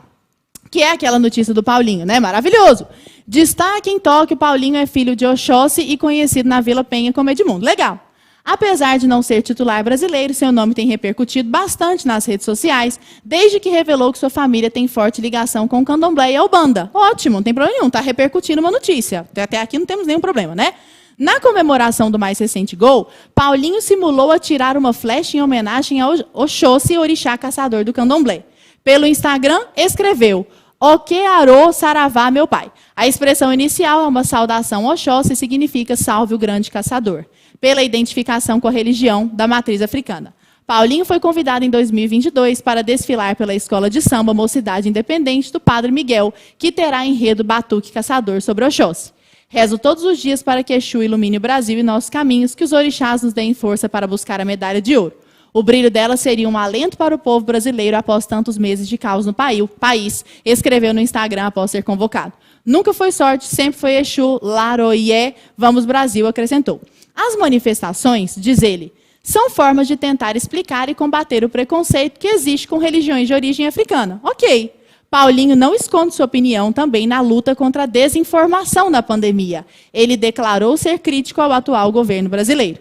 que é aquela notícia do Paulinho, né? Maravilhoso. Destaque em Tóquio, Paulinho é filho de Oxóssi e conhecido na Vila Penha como Edmundo. Legal. Apesar de não ser titular brasileiro, seu nome tem repercutido bastante nas redes sociais, desde que revelou que sua família tem forte ligação com o candomblé e a Ubanda. Ótimo, não tem problema nenhum, está repercutindo uma notícia. Até aqui não temos nenhum problema, né? Na comemoração do mais recente gol, Paulinho simulou atirar uma flecha em homenagem ao Oxóssi, orixá caçador do candomblé. Pelo Instagram, escreveu, Okearô Saravá, meu pai. A expressão inicial é uma saudação Oxóssi e significa salve o grande caçador, pela identificação com a religião da matriz africana. Paulinho foi convidado em 2022 para desfilar pela escola de samba Mocidade Independente do Padre Miguel, que terá enredo Batuque Caçador sobre Oxóssi. Rezo todos os dias para que Exu ilumine o Brasil e nossos caminhos, que os orixás nos deem força para buscar a medalha de ouro. O brilho dela seria um alento para o povo brasileiro após tantos meses de caos no país, escreveu no Instagram após ser convocado. Nunca foi sorte, sempre foi Exu, Laroie, vamos Brasil, acrescentou. As manifestações, diz ele, são formas de tentar explicar e combater o preconceito que existe com religiões de origem africana. Ok. Paulinho não esconde sua opinião também na luta contra a desinformação na pandemia. Ele declarou ser crítico ao atual governo brasileiro.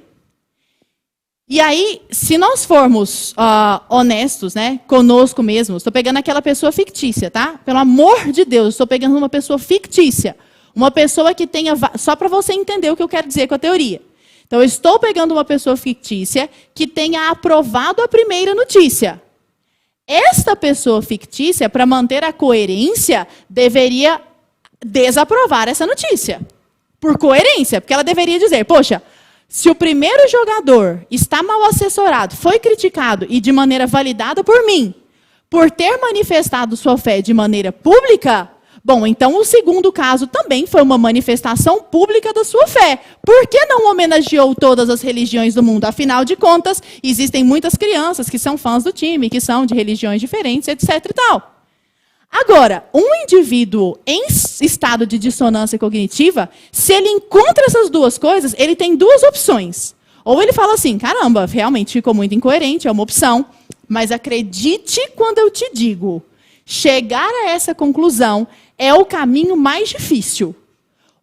E aí, se nós formos honestos, né, conosco mesmos, estou pegando aquela pessoa fictícia, tá? Pelo amor de Deus, estou pegando uma pessoa fictícia. Uma pessoa que tenha... Só para você entender o que eu quero dizer com a teoria. Então, eu estou pegando uma pessoa fictícia que tenha aprovado a primeira notícia. Esta pessoa fictícia, para manter a coerência, deveria desaprovar essa notícia. Por coerência, porque ela deveria dizer, poxa, se o primeiro jogador está mal assessorado, foi criticado e de maneira validada por mim, por ter manifestado sua fé de maneira pública, bom, então o segundo caso também foi uma manifestação pública da sua fé. Por que não homenageou todas as religiões do mundo? Afinal de contas, existem muitas crianças que são fãs do time, que são de religiões diferentes, etc. e tal. Agora, um indivíduo em estado de dissonância cognitiva, se ele encontra essas duas coisas, ele tem duas opções. Ou ele fala assim, caramba, realmente ficou muito incoerente, é uma opção, mas acredite quando eu te digo, chegar a essa conclusão é o caminho mais difícil.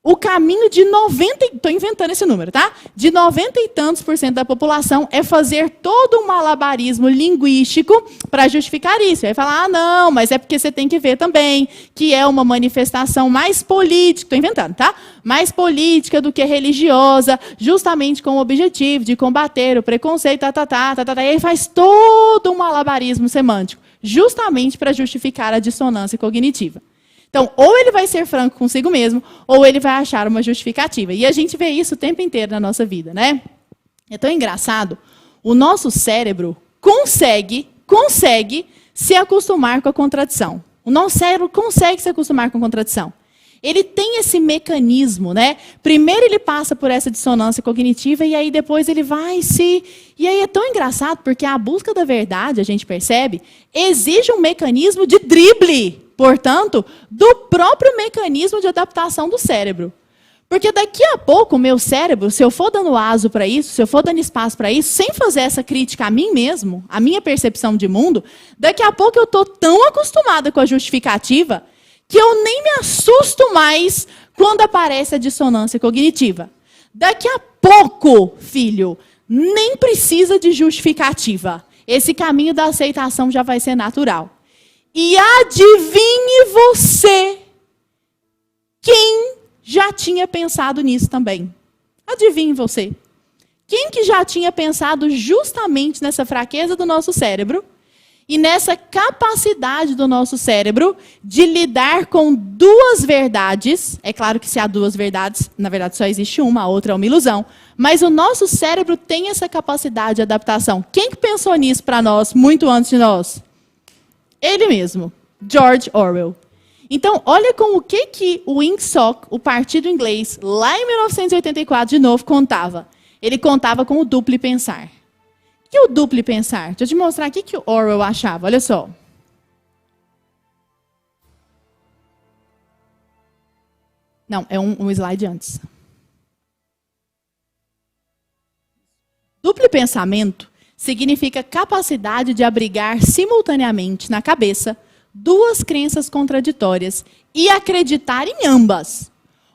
O caminho de 90%, estou inventando esse número, tá? De 90 e tantos % da população é fazer todo um malabarismo linguístico para justificar isso. Aí falar, não, mas é porque você tem que ver também que é uma manifestação mais política, estou inventando, tá? Mais política do que religiosa, justamente com o objetivo de combater o preconceito, e aí faz todo um malabarismo semântico, justamente para justificar a dissonância cognitiva. Então, ou ele vai ser franco consigo mesmo, ou ele vai achar uma justificativa. E a gente vê isso o tempo inteiro na nossa vida, né? É tão engraçado. O nosso cérebro consegue se acostumar com a contradição. O nosso cérebro consegue se acostumar com a contradição. Ele tem esse mecanismo, né? Primeiro ele passa por essa dissonância cognitiva e aí depois ele vai se... E aí é tão engraçado porque a busca da verdade, a gente percebe, exige um mecanismo de drible, portanto, do próprio mecanismo de adaptação do cérebro. Porque daqui a pouco o meu cérebro, se eu for dando aso para isso, se eu for dando espaço para isso, sem fazer essa crítica a mim mesmo, a minha percepção de mundo, daqui a pouco eu estou tão acostumada com a justificativa que eu nem me assusto mais quando aparece a dissonância cognitiva. Daqui a pouco, filho, nem precisa de justificativa. Esse caminho da aceitação já vai ser natural. E adivinhe você quem já tinha pensado nisso também. Adivinhe você. Quem que já tinha pensado justamente nessa fraqueza do nosso cérebro e nessa capacidade do nosso cérebro de lidar com duas verdades. É claro que se há duas verdades, na verdade só existe uma, a outra é uma ilusão. Mas o nosso cérebro tem essa capacidade de adaptação. Quem que pensou nisso para nós muito antes de nós? Ele mesmo, George Orwell. Então, olha com o que o INCSOC, o partido inglês, lá em 1984, de novo, contava. Ele contava com o duplo pensar. O que é o duplo pensar? Deixa eu te mostrar o que o Orwell achava. Olha só. Não, é um slide antes. Duplo pensamento significa capacidade de abrigar simultaneamente na cabeça duas crenças contraditórias e acreditar em ambas.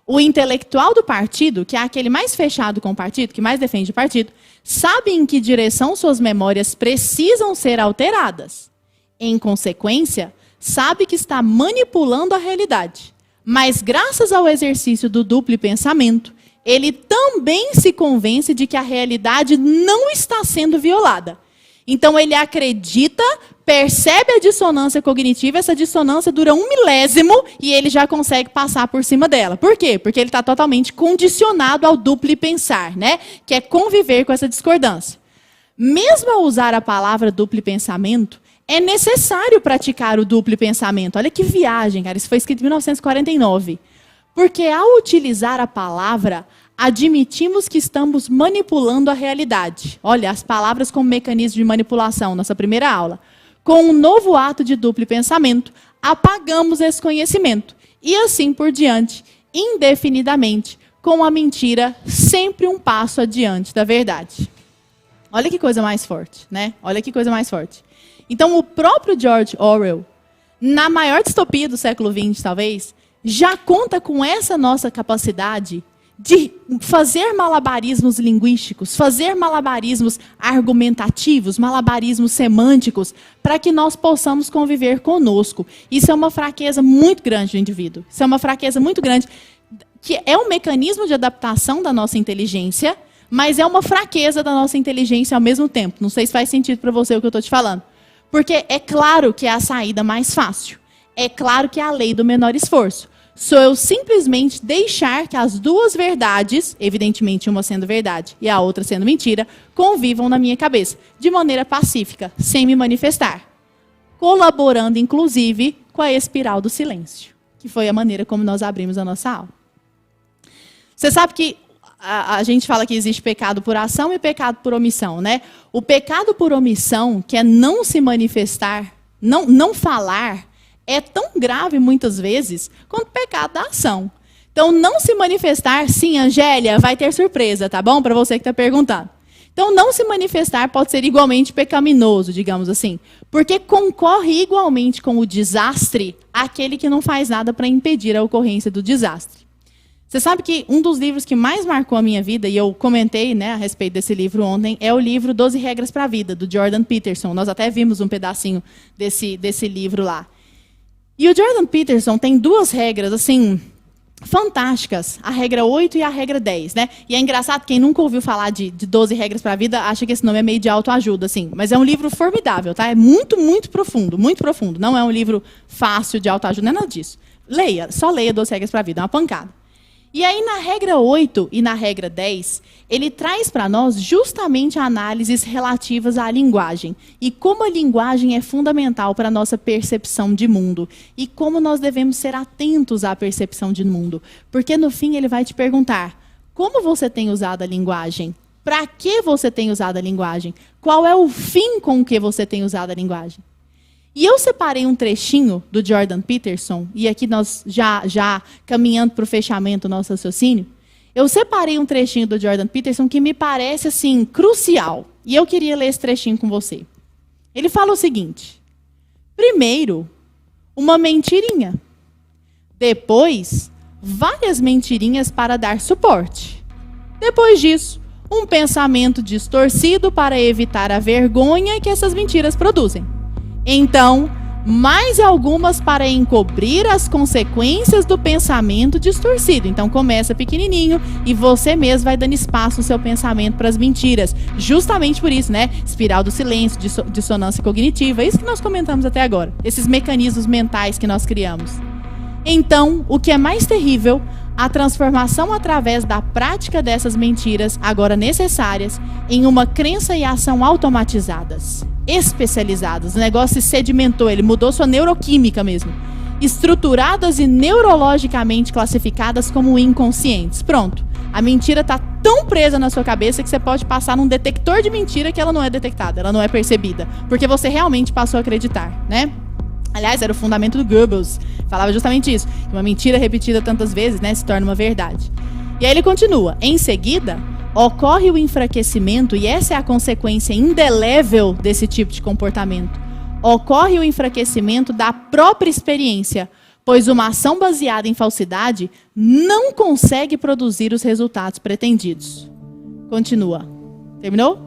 O intelectual do partido, que é aquele mais fechado com o partido, que mais defende o partido, sabe em que direção suas memórias precisam ser alteradas. Em consequência, sabe que está manipulando a realidade. Mas, graças ao exercício do duplo pensamento, ele também se convence de que a realidade não está sendo violada. Então, ele acredita, percebe a dissonância cognitiva, essa dissonância dura 1 milésimo e ele já consegue passar por cima dela. Por quê? Porque ele está totalmente condicionado ao duplo pensar, né? Que é conviver com essa discordância. Mesmo ao usar a palavra duplo pensamento, é necessário praticar o duplo pensamento. Olha que viagem, cara. Isso foi escrito em 1949. Porque ao utilizar a palavra, admitimos que estamos manipulando a realidade. Olha, as palavras como mecanismo de manipulação, nossa primeira aula. Com um novo ato de duplo pensamento, apagamos esse conhecimento e assim por diante, indefinidamente, com a mentira sempre um passo adiante da verdade. Olha que coisa mais forte, né? Olha que coisa mais forte. Então, o próprio George Orwell, na maior distopia do século XX, talvez, já conta com essa nossa capacidade de fazer malabarismos linguísticos, fazer malabarismos argumentativos, malabarismos semânticos, para que nós possamos conviver conosco. Isso é uma fraqueza muito grande do indivíduo. Isso é uma fraqueza muito grande, que é um mecanismo de adaptação da nossa inteligência, mas é uma fraqueza da nossa inteligência ao mesmo tempo. Não sei se faz sentido para você o que eu estou te falando. Porque é claro que é a saída mais fácil. É claro que é a lei do menor esforço. Sou eu simplesmente deixar que as duas verdades, evidentemente uma sendo verdade e a outra sendo mentira, convivam na minha cabeça, de maneira pacífica, sem me manifestar. Colaborando, inclusive, com a espiral do silêncio, que foi a maneira como nós abrimos a nossa aula. Você sabe que a gente fala que existe pecado por ação e pecado por omissão, né? O pecado por omissão, que é não se manifestar, não falar, é tão grave, muitas vezes, quanto o pecado da ação. Então, não se manifestar, sim, Angélia, vai ter surpresa, tá bom? Para você que está perguntando. Então, não se manifestar pode ser igualmente pecaminoso, digamos assim, porque concorre igualmente com o desastre aquele que não faz nada para impedir a ocorrência do desastre. Você sabe que um dos livros que mais marcou a minha vida, e eu comentei, né, a respeito desse livro ontem, é o livro 12 Regras para a Vida, do Jordan Peterson. Nós até vimos um pedacinho desse livro lá. E o Jordan Peterson tem duas regras, assim, fantásticas. A regra 8 e a regra 10, né? E é engraçado, quem nunca ouviu falar de 12 regras para a vida, acha que esse nome é meio de autoajuda, assim. Mas é um livro formidável, tá? É muito, muito profundo, muito profundo. Não é um livro fácil de autoajuda, não é nada disso. Leia, só leia 12 regras para a vida, é uma pancada. E aí, na regra 8 e na regra 10, ele traz para nós justamente análises relativas à linguagem. E como a linguagem é fundamental para a nossa percepção de mundo. E como nós devemos ser atentos à percepção de mundo. Porque, no fim, ele vai te perguntar, como você tem usado a linguagem? Para que você tem usado a linguagem? Qual é o fim com o que você tem usado a linguagem? E eu separei um trechinho do Jordan Peterson, e aqui nós já caminhando para o fechamento do nosso raciocínio, eu separei um trechinho do Jordan Peterson que me parece assim crucial. E eu queria ler esse trechinho com você. Ele fala o seguinte: primeiro, uma mentirinha. Depois, várias mentirinhas para dar suporte. Depois disso, um pensamento distorcido para evitar a vergonha que essas mentiras produzem. Então, mais algumas para encobrir as consequências do pensamento distorcido. Então, começa pequenininho e você mesmo vai dando espaço no seu pensamento para as mentiras. Justamente por isso, né? Espiral do silêncio, dissonância cognitiva, isso que nós comentamos até agora. Esses mecanismos mentais que nós criamos. Então, o que é mais terrível, a transformação através da prática dessas mentiras, agora necessárias, em uma crença e ação automatizadas, especializadas. O negócio se sedimentou, ele mudou sua neuroquímica mesmo. Estruturadas e neurologicamente classificadas como inconscientes. Pronto. A mentira está tão presa na sua cabeça que você pode passar num detector de mentira que ela não é detectada, ela não é percebida. Porque você realmente passou a acreditar, né? Aliás, era o fundamento do Goebbels. Falava justamente isso. Que uma mentira repetida tantas vezes, né, se torna uma verdade. E aí ele continua. Em seguida, ocorre o enfraquecimento, e essa é a consequência indelével desse tipo de comportamento. Ocorre o enfraquecimento da própria experiência, pois uma ação baseada em falsidade não consegue produzir os resultados pretendidos. Continua. Terminou?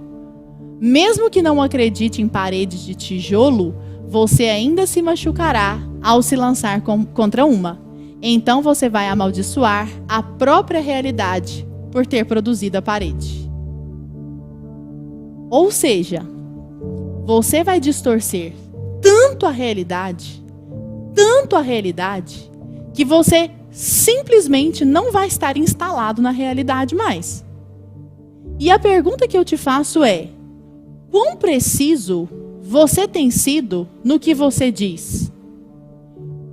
Mesmo que não acredite em paredes de tijolo, você ainda se machucará ao se lançar contra uma. Então você vai amaldiçoar a própria realidade por ter produzido a parede. Ou seja, você vai distorcer tanto a realidade, que você simplesmente não vai estar instalado na realidade mais. E a pergunta que eu te faço é: quão preciso você tem sido no que você diz?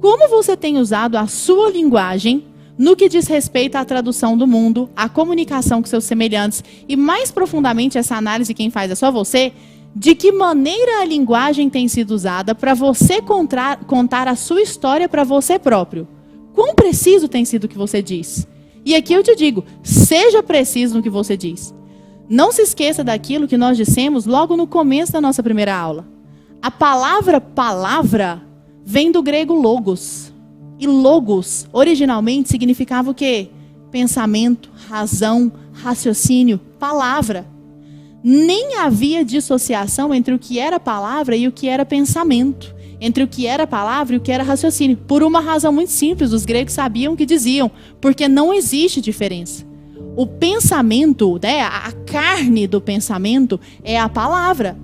Como você tem usado a sua linguagem no que diz respeito à tradução do mundo, à comunicação com seus semelhantes e, mais profundamente, essa análise quem faz é só você, de que maneira a linguagem tem sido usada para você contar a sua história para você próprio? quão preciso tem sido o que você diz. E aqui eu te digo, seja preciso no que você diz. Não se esqueça daquilo que nós dissemos logo no começo da nossa primeira aula. A palavra palavra vem do grego logos. E logos, originalmente, significava o quê? Pensamento, razão, raciocínio, palavra. Nem havia dissociação entre o que era palavra e o que era pensamento. Entre o que era palavra e o que era raciocínio. Por uma razão muito simples, os gregos sabiam o que diziam. Porque não existe diferença. O pensamento, né, a carne do pensamento é a palavra.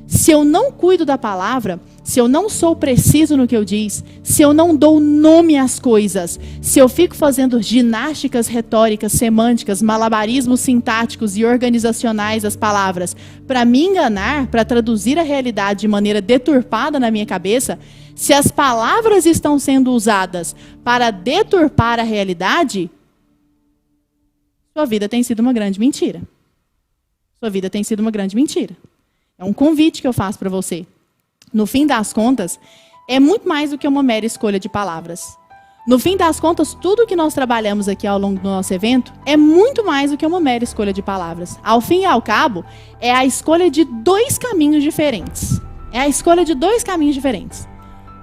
Se eu não cuido da palavra, se eu não sou preciso no que eu diz, se eu não dou nome às coisas, se eu fico fazendo ginásticas retóricas, semânticas, malabarismos sintáticos e organizacionais das palavras para me enganar, para traduzir a realidade de maneira deturpada na minha cabeça, se as palavras estão sendo usadas para deturpar a realidade, sua vida tem sido uma grande mentira. Sua vida tem sido uma grande mentira. É um convite que eu faço para você. No fim das contas, é muito mais do que uma mera escolha de palavras. No fim das contas, tudo que nós trabalhamos aqui ao longo do nosso evento é muito mais do que uma mera escolha de palavras. Ao fim e ao cabo, é a escolha de dois caminhos diferentes. É a escolha de dois caminhos diferentes.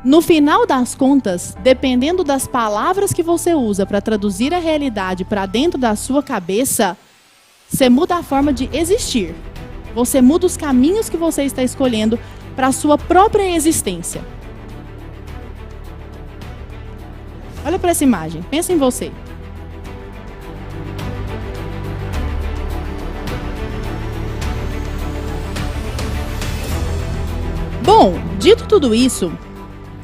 No final das contas, dependendo das palavras que você usa para traduzir a realidade para dentro da sua cabeça, você muda a forma de existir. Você muda os caminhos que você está escolhendo para a sua própria existência. Olha para essa imagem, pensa em você. Bom, dito tudo isso,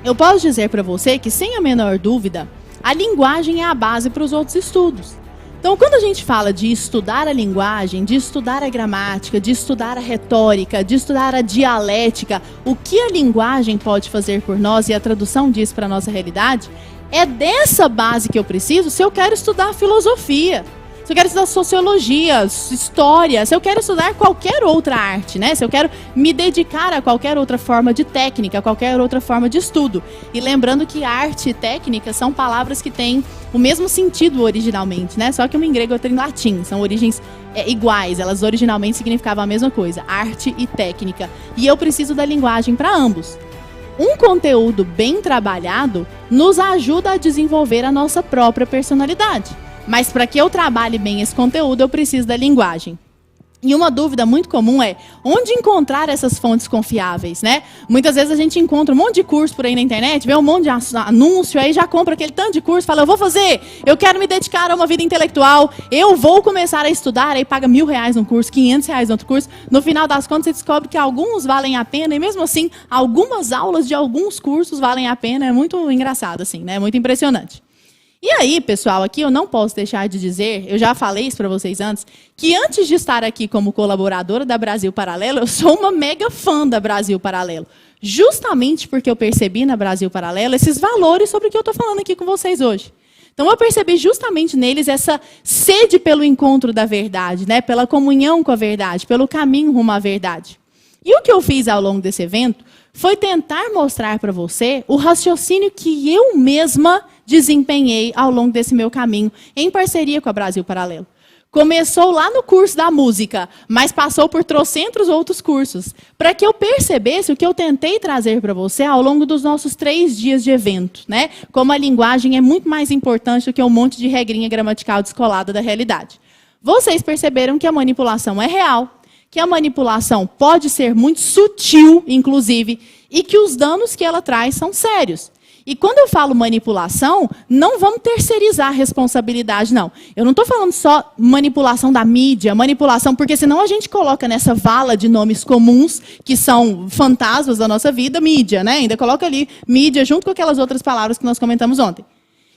eu posso dizer para você que, sem a menor dúvida, a linguagem é a base para os outros estudos. Então, quando a gente fala de estudar a linguagem, de estudar a gramática, de estudar a retórica, de estudar a dialética, o que a linguagem pode fazer por nós e a tradução disso para a nossa realidade, é dessa base que eu preciso se eu quero estudar filosofia, se eu quero estudar sociologia, história, se eu quero estudar qualquer outra arte, né? Se eu quero me dedicar a qualquer outra forma de técnica, a qualquer outra forma de estudo. E lembrando que arte e técnica são palavras que têm o mesmo sentido originalmente, né? Só que uma em grego e outra em latim. São origens iguais, elas originalmente significavam a mesma coisa, arte e técnica. E eu preciso da linguagem para ambos. Um conteúdo bem trabalhado nos ajuda a desenvolver a nossa própria personalidade. Mas para que eu trabalhe bem esse conteúdo, eu preciso da linguagem. E uma dúvida muito comum é, onde encontrar essas fontes confiáveis, né? Muitas vezes a gente encontra um monte de curso por aí na internet, vê um monte de anúncio, aí já compra aquele tanto de curso, fala, eu vou fazer, eu quero me dedicar a uma vida intelectual, eu vou começar a estudar, aí paga R$1.000 num curso, R$500 no outro curso, no final das contas você descobre que alguns valem a pena, e mesmo assim, algumas aulas de alguns cursos valem a pena, é muito engraçado assim, né? Muito impressionante. E aí, pessoal, aqui eu não posso deixar de dizer, eu já falei isso para vocês antes, que antes de estar aqui como colaboradora da Brasil Paralelo, eu sou uma mega fã da Brasil Paralelo. Justamente porque eu percebi na Brasil Paralelo esses valores sobre o que eu estou falando aqui com vocês hoje. Então, eu percebi justamente neles essa sede pelo encontro da verdade, né? Pela comunhão com a verdade, pelo caminho rumo à verdade. E o que eu fiz ao longo desse evento foi tentar mostrar para você o raciocínio que eu mesma desempenhei ao longo desse meu caminho, em parceria com a Brasil Paralelo. Começou lá no curso da música, mas passou por trocentos outros cursos, para que eu percebesse o que eu tentei trazer para você ao longo dos nossos 3 dias de evento, né? Como a linguagem é muito mais importante do que um monte de regrinha gramatical descolada da realidade. Vocês perceberam que a manipulação é real, que a manipulação pode ser muito sutil, inclusive, e que os danos que ela traz são sérios. E quando eu falo manipulação, não vamos terceirizar a responsabilidade, não. Eu não estou falando só manipulação da mídia, manipulação, porque senão a gente coloca nessa vala de nomes comuns, que são fantasmas da nossa vida, mídia, né? Ainda coloca ali mídia junto com aquelas outras palavras que nós comentamos ontem.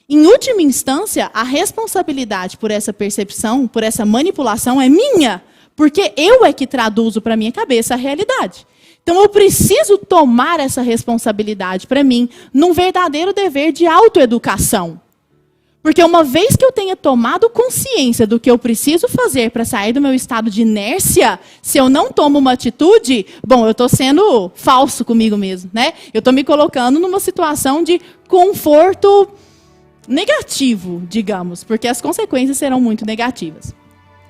Em última instância, a responsabilidade por essa percepção, por essa manipulação é minha, porque eu é que traduzo para a minha cabeça a realidade. Então, eu preciso tomar essa responsabilidade para mim num verdadeiro dever de autoeducação. Porque uma vez que eu tenha tomado consciência do que eu preciso fazer para sair do meu estado de inércia, se eu não tomo uma atitude, bom, eu estou sendo falso comigo mesmo, né? Eu estou me colocando numa situação de conforto negativo, digamos, porque as consequências serão muito negativas.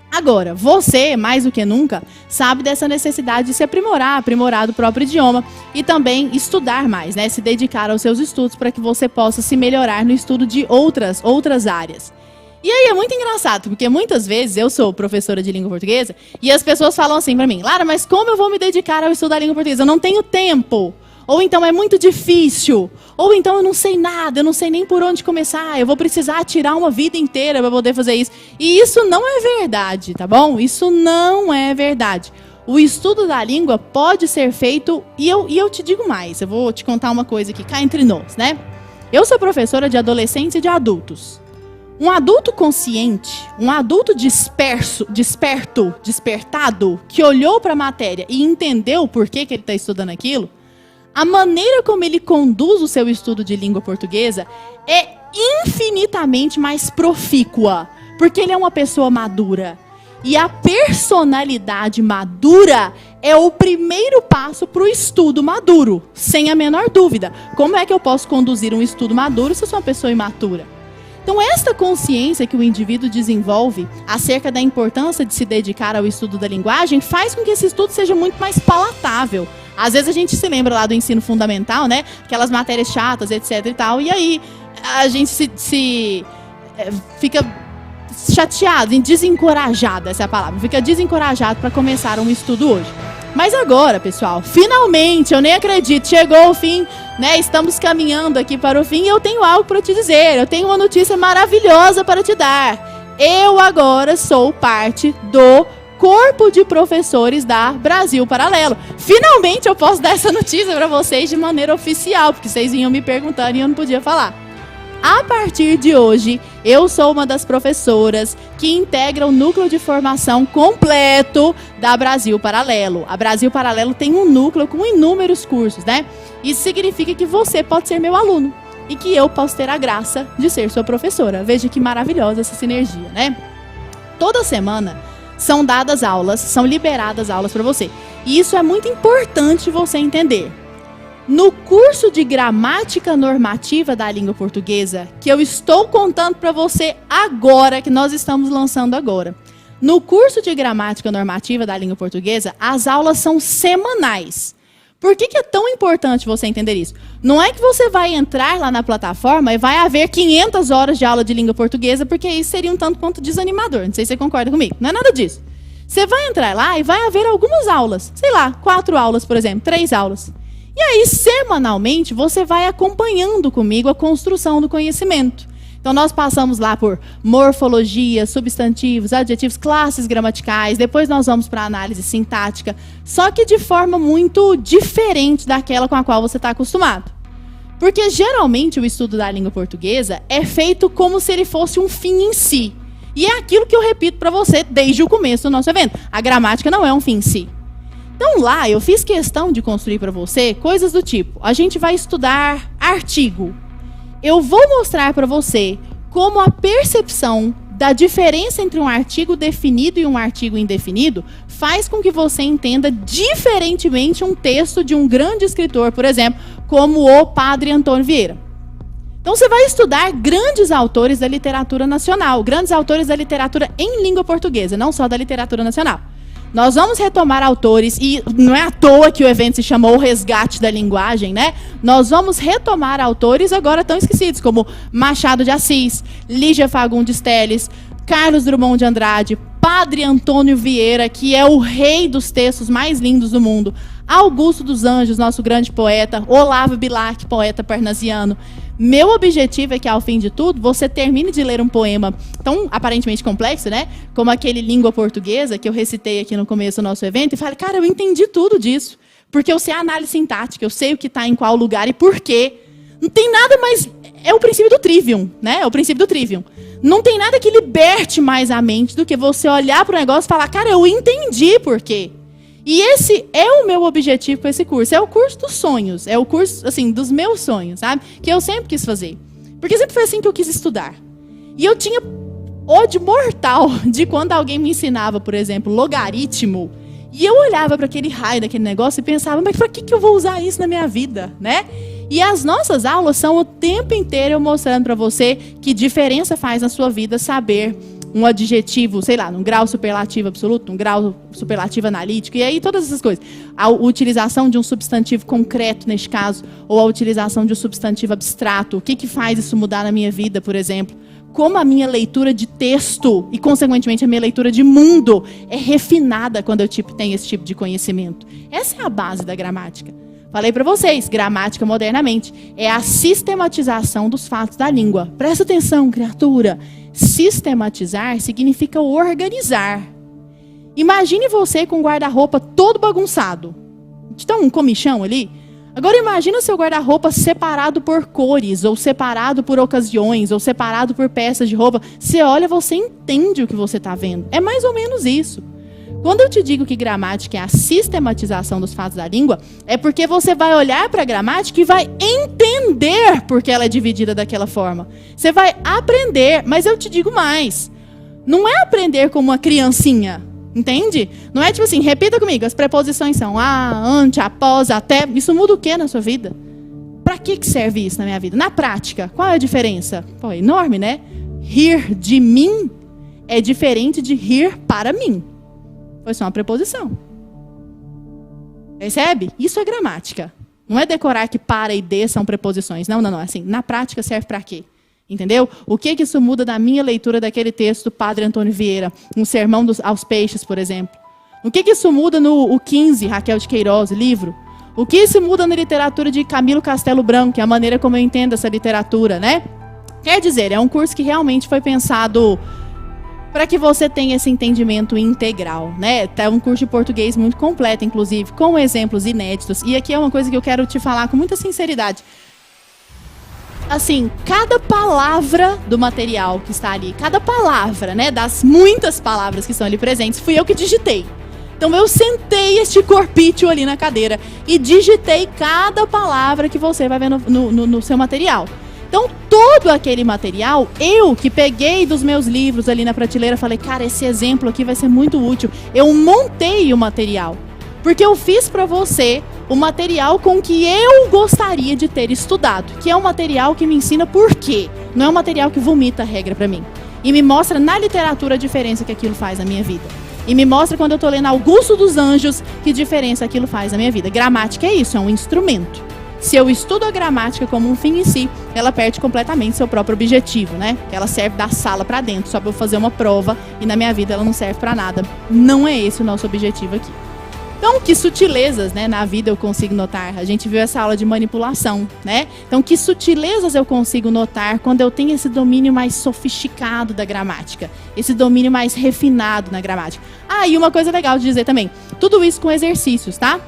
Agora, você, mais do que nunca, sabe dessa necessidade de se aprimorar do próprio idioma e também estudar mais, né? Se dedicar aos seus estudos para que você possa se melhorar no estudo de outras áreas. E aí é muito engraçado, porque muitas vezes eu sou professora de língua portuguesa e as pessoas falam assim para mim: Lara, mas como eu vou me dedicar ao estudo da língua portuguesa? Eu não tenho tempo. Ou então é muito difícil. Ou então eu não sei nada, eu não sei nem por onde começar. Eu vou precisar tirar uma vida inteira para poder fazer isso. E isso não é verdade, tá bom? Isso não é verdade. O estudo da língua pode ser feito, e eu te digo mais. Eu vou te contar uma coisa aqui, cá entre nós, né? Eu sou professora de adolescentes e de adultos. Um adulto consciente, um adulto despertado, que olhou para a matéria e entendeu por que ele está estudando aquilo, a maneira como ele conduz o seu estudo de língua portuguesa é infinitamente mais profícua, porque ele é uma pessoa madura. E a personalidade madura é o primeiro passo para o estudo maduro, sem a menor dúvida. Como é que eu posso conduzir um estudo maduro se eu sou uma pessoa imatura? Então, esta consciência que o indivíduo desenvolve acerca da importância de se dedicar ao estudo da linguagem faz com que esse estudo seja muito mais palatável. Às vezes a gente se lembra lá do ensino fundamental, né? Aquelas matérias chatas, etc e tal. E aí a gente fica chateado, desencorajado, essa é a palavra. Fica desencorajado para começar um estudo hoje. Mas agora, pessoal, finalmente, eu nem acredito, chegou o fim, né? Estamos caminhando aqui para o fim e eu tenho algo para te dizer. Eu tenho uma notícia maravilhosa para te dar. Eu agora sou parte do corpo de professores da Brasil Paralelo. Finalmente eu posso dar essa notícia para vocês de maneira oficial, porque vocês vinham me perguntando e eu não podia falar. A partir de hoje, eu sou uma das professoras que integra o núcleo de formação completo da Brasil Paralelo. A Brasil Paralelo tem um núcleo com inúmeros cursos, né? Isso significa que você pode ser meu aluno e que eu posso ter a graça de ser sua professora. Veja que maravilhosa essa sinergia, né? Toda semana são dadas aulas, são liberadas aulas para você. E isso é muito importante você entender. No curso de gramática normativa da língua portuguesa, que eu estou contando para você agora, que nós estamos lançando agora. No curso de gramática normativa da língua portuguesa, as aulas são semanais. Por que é tão importante você entender isso? Não é que você vai entrar lá na plataforma e vai haver 500 horas de aula de língua portuguesa, porque isso seria um tanto quanto desanimador. Não sei se você concorda comigo. Não é nada disso. Você vai entrar lá e vai haver algumas aulas. Sei lá, 4 aulas, por exemplo, 3 aulas. E aí, semanalmente, você vai acompanhando comigo a construção do conhecimento. Então, nós passamos lá por morfologia, substantivos, adjetivos, classes gramaticais. Depois nós vamos para a análise sintática. Só que de forma muito diferente daquela com a qual você está acostumado. Porque, geralmente, o estudo da língua portuguesa é feito como se ele fosse um fim em si. E é aquilo que eu repito para você desde o começo do nosso evento. A gramática não é um fim em si. Então, lá, eu fiz questão de construir para você coisas do tipo: a gente vai estudar artigo. Eu vou mostrar para você como a percepção da diferença entre um artigo definido e um artigo indefinido faz com que você entenda diferentemente um texto de um grande escritor, por exemplo, como o Padre Antônio Vieira. Então, você vai estudar grandes autores da literatura nacional, grandes autores da literatura em língua portuguesa, não só da literatura nacional. Nós vamos retomar autores, e não é à toa que o evento se chamou O Resgate da Linguagem, né? Nós vamos retomar autores agora tão esquecidos, como Machado de Assis, Lígia Fagundes Telles, Carlos Drummond de Andrade, Padre Antônio Vieira, que é o rei dos textos mais lindos do mundo, Augusto dos Anjos, nosso grande poeta, Olavo Bilac, poeta parnasiano. Meu objetivo é que, ao fim de tudo, você termine de ler um poema tão aparentemente complexo, né? Como aquele Língua Portuguesa, que eu recitei aqui no começo do nosso evento, e fale: cara, eu entendi tudo disso. Porque eu sei a análise sintática, eu sei o que está em qual lugar e por quê. Não tem nada mais... É o princípio do trivium, né? É o princípio do trivium. Não tem nada que liberte mais a mente do que você olhar para o negócio e falar: cara, eu entendi por quê. E esse é o meu objetivo com esse curso. É o curso dos sonhos. É o curso, assim, dos meus sonhos, sabe? Que eu sempre quis fazer. Porque sempre foi assim que eu quis estudar. E eu tinha ódio mortal de quando alguém me ensinava, por exemplo, logaritmo. E eu olhava para aquele raio daquele negócio e pensava: mas para que eu vou usar isso na minha vida, né? E as nossas aulas são o tempo inteiro eu mostrando para você que diferença faz na sua vida saber um adjetivo, sei lá, num grau superlativo absoluto, num grau superlativo analítico, e aí todas essas coisas. A utilização de um substantivo concreto, neste caso, ou a utilização de um substantivo abstrato. O que faz isso mudar na minha vida, por exemplo? Como a minha leitura de texto e, consequentemente, a minha leitura de mundo é refinada quando eu tenho esse tipo de conhecimento. Essa é a base da gramática. Falei para vocês, gramática modernamente é a sistematização dos fatos da língua. Presta atenção, criatura. Sistematizar significa organizar. Imagine você com o guarda-roupa todo bagunçado. Então, um comichão ali. Agora imagina o seu guarda-roupa separado por cores, ou separado por ocasiões, ou separado por peças de roupa. Você olha, você entende o que você está vendo. É mais ou menos isso. Quando eu te digo que gramática é a sistematização dos fatos da língua, é porque você vai olhar para a gramática e vai entender por que ela é dividida daquela forma. Você vai aprender, mas eu te digo mais. Não é aprender como uma criancinha, entende? Não é tipo assim, repita comigo, as preposições são a, ante, após, até. Isso muda o que na sua vida? Para que serve isso na minha vida? Na prática, qual é a diferença? Pô, é enorme, né? Rir de mim é diferente de rir para mim. Foi só uma preposição. Percebe? Isso é gramática. Não é decorar que para e de são preposições. Não. Assim, na prática serve para quê? Entendeu? O que isso muda da minha leitura daquele texto do Padre Antônio Vieira, um sermão aos peixes, por exemplo? O que isso muda no 15, Raquel de Queiroz, livro? O que isso muda na literatura de Camilo Castelo Branco, que é a maneira como eu entendo essa literatura, né? Quer dizer, é um curso que realmente foi pensado para que você tenha esse entendimento integral, né? É um curso de português muito completo, inclusive, com exemplos inéditos. E aqui é uma coisa que eu quero te falar com muita sinceridade. Assim, cada palavra do material que está ali, cada palavra, né, das muitas palavras que estão ali presentes, fui eu que digitei. Então eu sentei este corpício ali na cadeira e digitei cada palavra que você vai ver no seu material. Então, todo aquele material, eu que peguei dos meus livros ali na prateleira, falei, cara, esse exemplo aqui vai ser muito útil. Eu montei o material, porque eu fiz para você o material com que eu gostaria de ter estudado, que é um material que me ensina por quê. Não é um material que vomita a regra para mim. E me mostra na literatura a diferença que aquilo faz na minha vida. E me mostra quando eu estou lendo Augusto dos Anjos, que diferença aquilo faz na minha vida. Gramática é isso, é um instrumento. Se eu estudo a gramática como um fim em si, ela perde completamente seu próprio objetivo, né? Ela serve da sala para dentro, só para eu fazer uma prova, e na minha vida ela não serve para nada. Não é esse o nosso objetivo aqui. Então, que sutilezas, né, na vida eu consigo notar? A gente viu essa aula de manipulação, né? Então, que sutilezas eu consigo notar quando eu tenho esse domínio mais sofisticado da gramática, esse domínio mais refinado na gramática. Ah, e uma coisa legal de dizer também, tudo isso com exercícios, tá?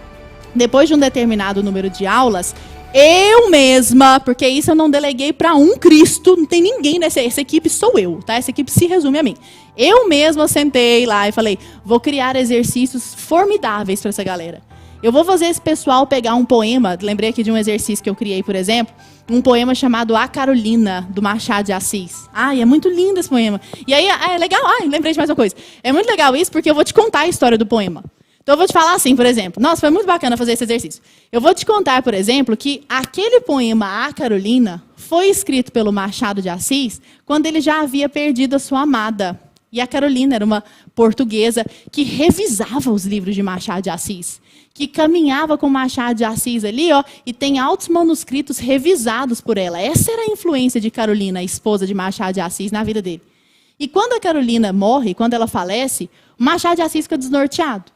Depois de um determinado número de aulas, eu mesma, porque isso eu não deleguei para um Cristo, não tem ninguém nessa equipe, sou eu, tá? Essa equipe se resume a mim. Eu mesma sentei lá e falei, vou criar exercícios formidáveis para essa galera. Eu vou fazer esse pessoal pegar um poema, lembrei aqui de um exercício que eu criei, por exemplo, um poema chamado A Carolina, do Machado de Assis. Ai, é muito lindo esse poema. E aí, é legal, lembrei de mais uma coisa. É muito legal isso porque eu vou te contar a história do poema. Então, eu vou te falar assim, por exemplo. Nossa, foi muito bacana fazer esse exercício. Eu vou te contar, por exemplo, que aquele poema A Carolina foi escrito pelo Machado de Assis quando ele já havia perdido a sua amada. E a Carolina era uma portuguesa que revisava os livros de Machado de Assis, que caminhava com Machado de Assis ali, ó, e tem altos manuscritos revisados por ela. Essa era a influência de Carolina, a esposa de Machado de Assis, na vida dele. E quando a Carolina morre, quando ela falece, o Machado de Assis fica desnorteado.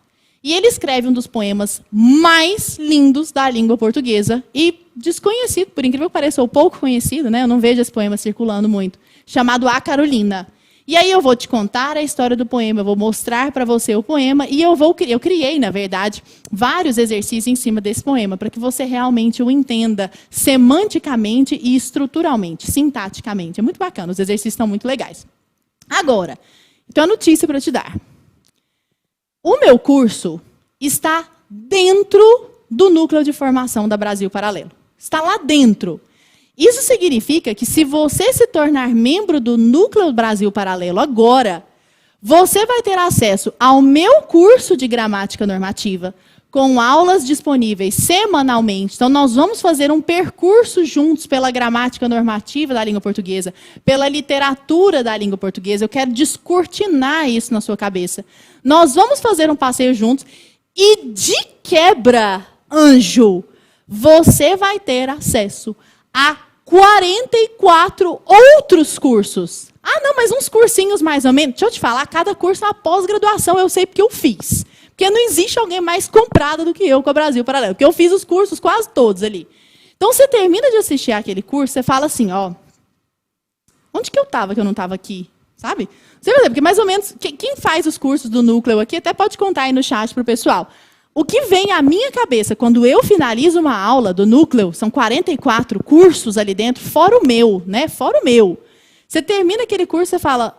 E ele escreve um dos poemas mais lindos da língua portuguesa e desconhecido, por incrível que pareça, ou pouco conhecido, né? Eu não vejo esse poema circulando muito, chamado A Carolina. E aí eu vou te contar a história do poema, eu vou mostrar para você o poema e eu criei, na verdade, vários exercícios em cima desse poema, para que você realmente o entenda semanticamente e estruturalmente, sintaticamente. É muito bacana, os exercícios estão muito legais. Agora, então a notícia para te dar. O meu curso está dentro do núcleo de formação da Brasil Paralelo. Está lá dentro. Isso significa que se você se tornar membro do Núcleo Brasil Paralelo agora, você vai ter acesso ao meu curso de gramática normativa, com aulas disponíveis semanalmente. Então, nós vamos fazer um percurso juntos pela gramática normativa da língua portuguesa, pela literatura da língua portuguesa. Eu quero descortinar isso na sua cabeça. Nós vamos fazer um passeio juntos e, de quebra, anjo, você vai ter acesso a 44 outros cursos. Ah, não, mas uns cursinhos mais ou menos. Deixa eu te falar, cada curso é uma pós-graduação, eu sei porque eu fiz. Porque não existe alguém mais comprado do que eu com o Brasil Paralelo. Porque eu fiz os cursos quase todos ali. Então, você termina de assistir aquele curso, você fala assim, ó, onde que eu estava que eu não estava aqui? Sabe? Você vai ver, porque mais ou menos, quem faz os cursos do núcleo aqui, até pode contar aí no chat para o pessoal. O que vem à minha cabeça quando eu finalizo uma aula do núcleo, são 44 cursos ali dentro, fora o meu, né? Fora o meu. Você termina aquele curso, você fala,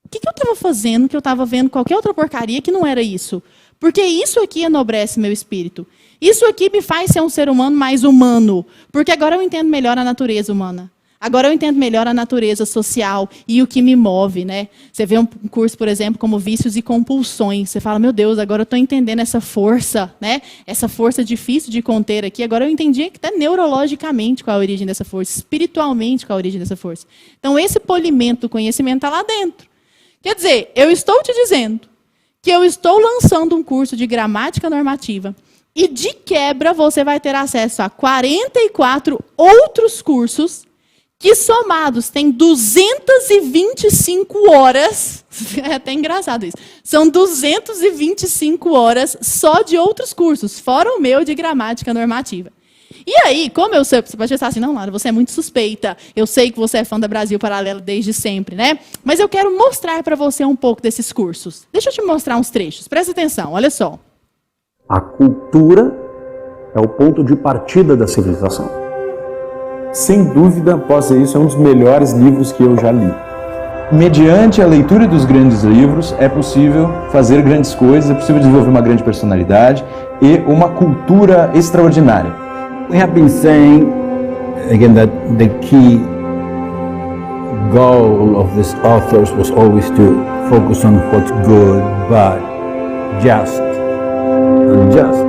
o que eu estava fazendo, que eu estava vendo qualquer outra porcaria que não era isso? Porque isso aqui enobrece meu espírito. Isso aqui me faz ser um ser humano mais humano. Porque agora eu entendo melhor a natureza humana. Agora eu entendo melhor a natureza social e o que me move, né? Você vê um curso, por exemplo, como Vícios e Compulsões. Você fala, meu Deus, agora eu estou entendendo essa força, né? Essa força difícil de conter aqui. Agora eu entendi que até neurologicamente qual é a origem dessa força, espiritualmente qual é a origem dessa força. Então, esse polimento do conhecimento está lá dentro. Quer dizer, eu estou te dizendo que eu estou lançando um curso de gramática normativa e, de quebra, você vai ter acesso a 44 outros cursos que, somados, têm 225 horas. É até engraçado isso. São 225 horas só de outros cursos, fora o meu de gramática normativa. E aí, como eu sei, você pode pensar assim, não, Lara, você é muito suspeita, eu sei que você é fã da Brasil Paralelo desde sempre, né? Mas eu quero mostrar para você um pouco desses cursos. Deixa eu te mostrar uns trechos, presta atenção, olha só. A cultura é o ponto de partida da civilização. Sem dúvida, posso dizer isso, é um dos melhores livros que eu já li. Mediante a leitura dos grandes livros, é possível fazer grandes coisas, é possível desenvolver uma grande personalidade e uma cultura extraordinária. We have been saying, again, that the key goal of these authors was always to focus on what's good, bad, just, unjust.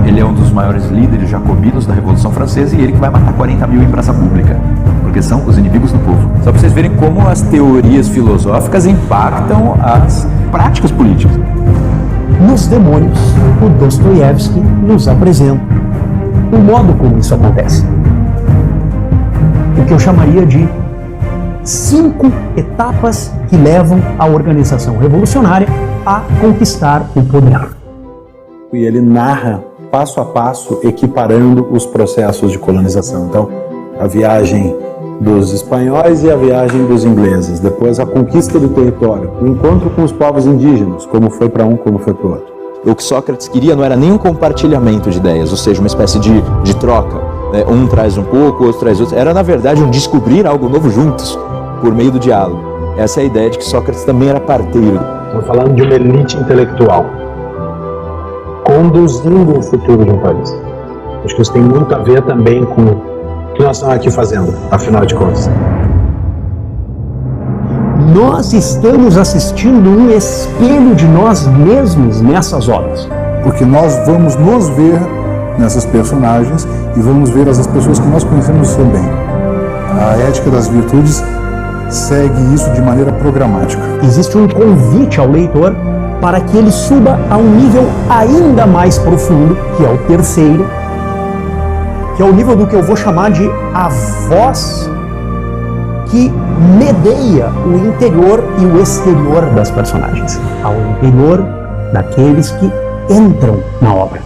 Ele é um dos maiores líderes jacobinos da Revolução Francesa e ele que vai matar 40 mil em praça pública, porque são os inimigos do povo. Só para vocês verem como as teorias filosóficas impactam as práticas políticas. Nos Demônios, o Dostoiévski nos apresenta o modo como isso acontece. O que eu chamaria de 5 etapas que levam a organização revolucionária a conquistar o poder. E ele narra passo a passo, equiparando os processos de colonização. Então, a viagem dos espanhóis e a viagem dos ingleses, depois a conquista do território, o encontro com os povos indígenas, como foi para um, como foi para o outro. O que Sócrates queria não era nem um compartilhamento de ideias, ou seja, uma espécie de troca, né? Um traz um pouco, outro traz outro. Era, na verdade, um descobrir algo novo juntos, por meio do diálogo. Essa é a ideia de que Sócrates também era parteiro. Estamos falando de uma elite intelectual conduzindo o futuro de um país. Acho que isso tem muito a ver também com o que nós estamos aqui fazendo, afinal de contas. Nós estamos assistindo um espelho de nós mesmos nessas obras. Porque nós vamos nos ver nessas personagens e vamos ver as pessoas que nós conhecemos também. A ética das virtudes segue isso de maneira programática. Existe um convite ao leitor para que ele suba a um nível ainda mais profundo, que é o terceiro, que é o nível do que eu vou chamar de a voz que medeia o interior e o exterior das personagens, ao interior daqueles que entram na obra.